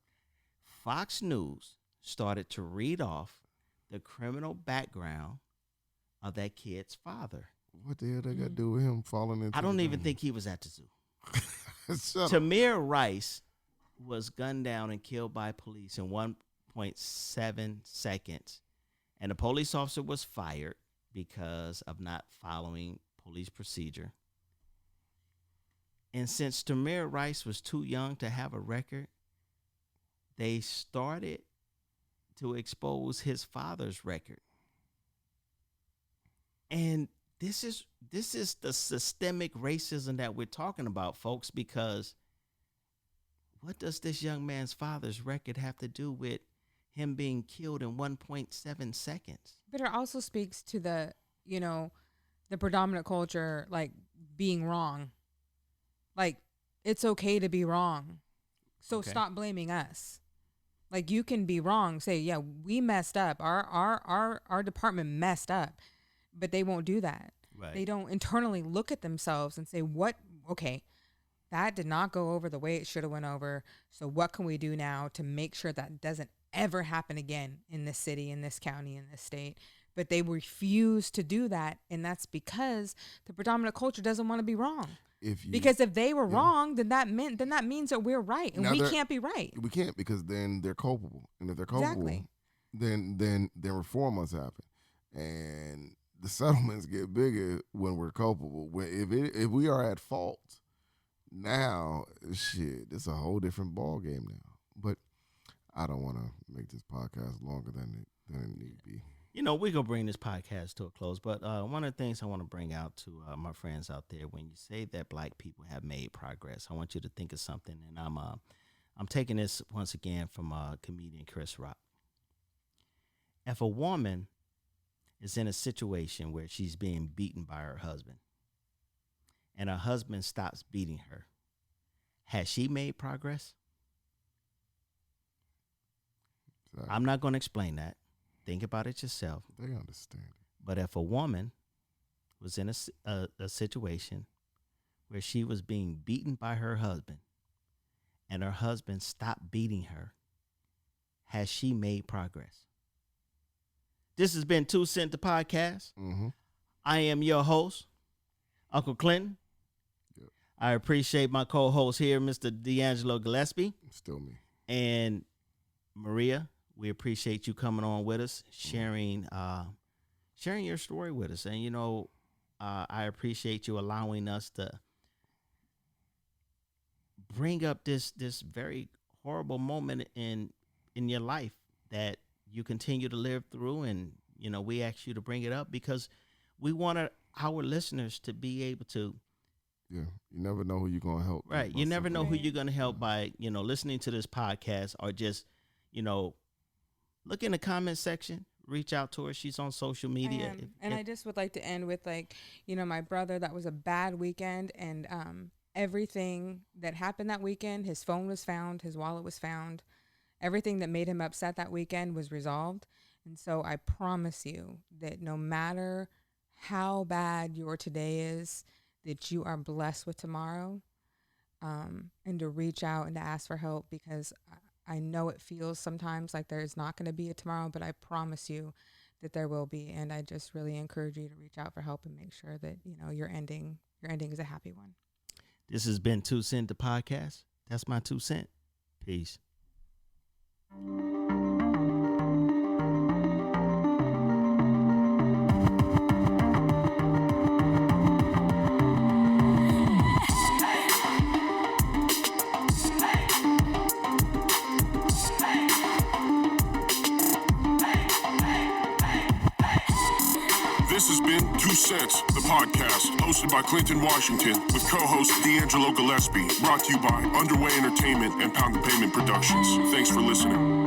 Fox News started to read off the criminal background of that kid's father. What the hell they got to do with him falling into? I don't even think he was at the zoo. Shut Tamir Rice was gunned down and killed by police in 1.7 seconds, and the police officer was fired because of not following police procedure. And since Tamir Rice was too young to have a record, they started to expose his father's record. And this is the systemic racism that we're talking about, folks, because what does this young man's father's record have to do with him being killed in 1.7 seconds? But it also speaks to the predominant culture, like, being wrong. Like, it's okay to be wrong. So stop blaming us. Like, you can be wrong. Say, yeah, we messed up. Our department messed up. But they won't do that. Right. They don't internally look at themselves and say, that did not go over the way it should have went over. So what can we do now to make sure that doesn't ever happen again in this city, in this county, in this state? But they refuse to do that. And that's because the predominant culture doesn't want to be wrong. Because if they were wrong, then that means that we're right, and we can't be right. We can't, because then they're culpable, and if they're culpable, then reform must happen, and the settlements get bigger when we're culpable. If we are at fault, now shit, it's a whole different ball game now. But I don't want to make this podcast longer than it need to be. You know, we're going to bring this podcast to a close, but one of the things I want to bring out to my friends out there, when you say that black people have made progress, I want you to think of something, and I'm taking this once again from comedian Chris Rock. If a woman is in a situation where she's being beaten by her husband, and her husband stops beating her, has she made progress? Exactly. I'm not going to explain that. Think about it yourself. They understand it. But if a woman was in a situation where she was being beaten by her husband, and her husband stopped beating her, has she made progress? This has been 2 Cent the Podcast. Mm-hmm. I am your host, Uncle Clinton. Yep. I appreciate my co-host here, Mr. D'Angelo Gillespie. Still me. And Maria. We appreciate you coming on with us, sharing your story with us. And, I appreciate you allowing us to bring up this very horrible moment in your life that you continue to live through. And, we ask you to bring it up because we want our listeners to be able to. Yeah, you never know who you're going to help. Right. You never know who you're going to help by, listening to this podcast, or just, look in the comment section, reach out to her. She's on social media. I just would like to end with, my brother, that was a bad weekend, and everything that happened that weekend, his phone was found, his wallet was found. Everything that made him upset that weekend was resolved. And so I promise you that no matter how bad your today is, that you are blessed with tomorrow, and to reach out and to ask for help, because I know it feels sometimes like there's not going to be a tomorrow, but I promise you that there will be. And I just really encourage you to reach out for help and make sure that, you know, your ending is a happy one. This has been 2 Cent, the podcast. That's my 2 cent. Peace. This has been 2 Cents, the podcast, hosted by Clinton Washington, with co-host D'Angelo Gillespie, brought to you by Underway Entertainment and Pound the Pavement Productions. Thanks for listening.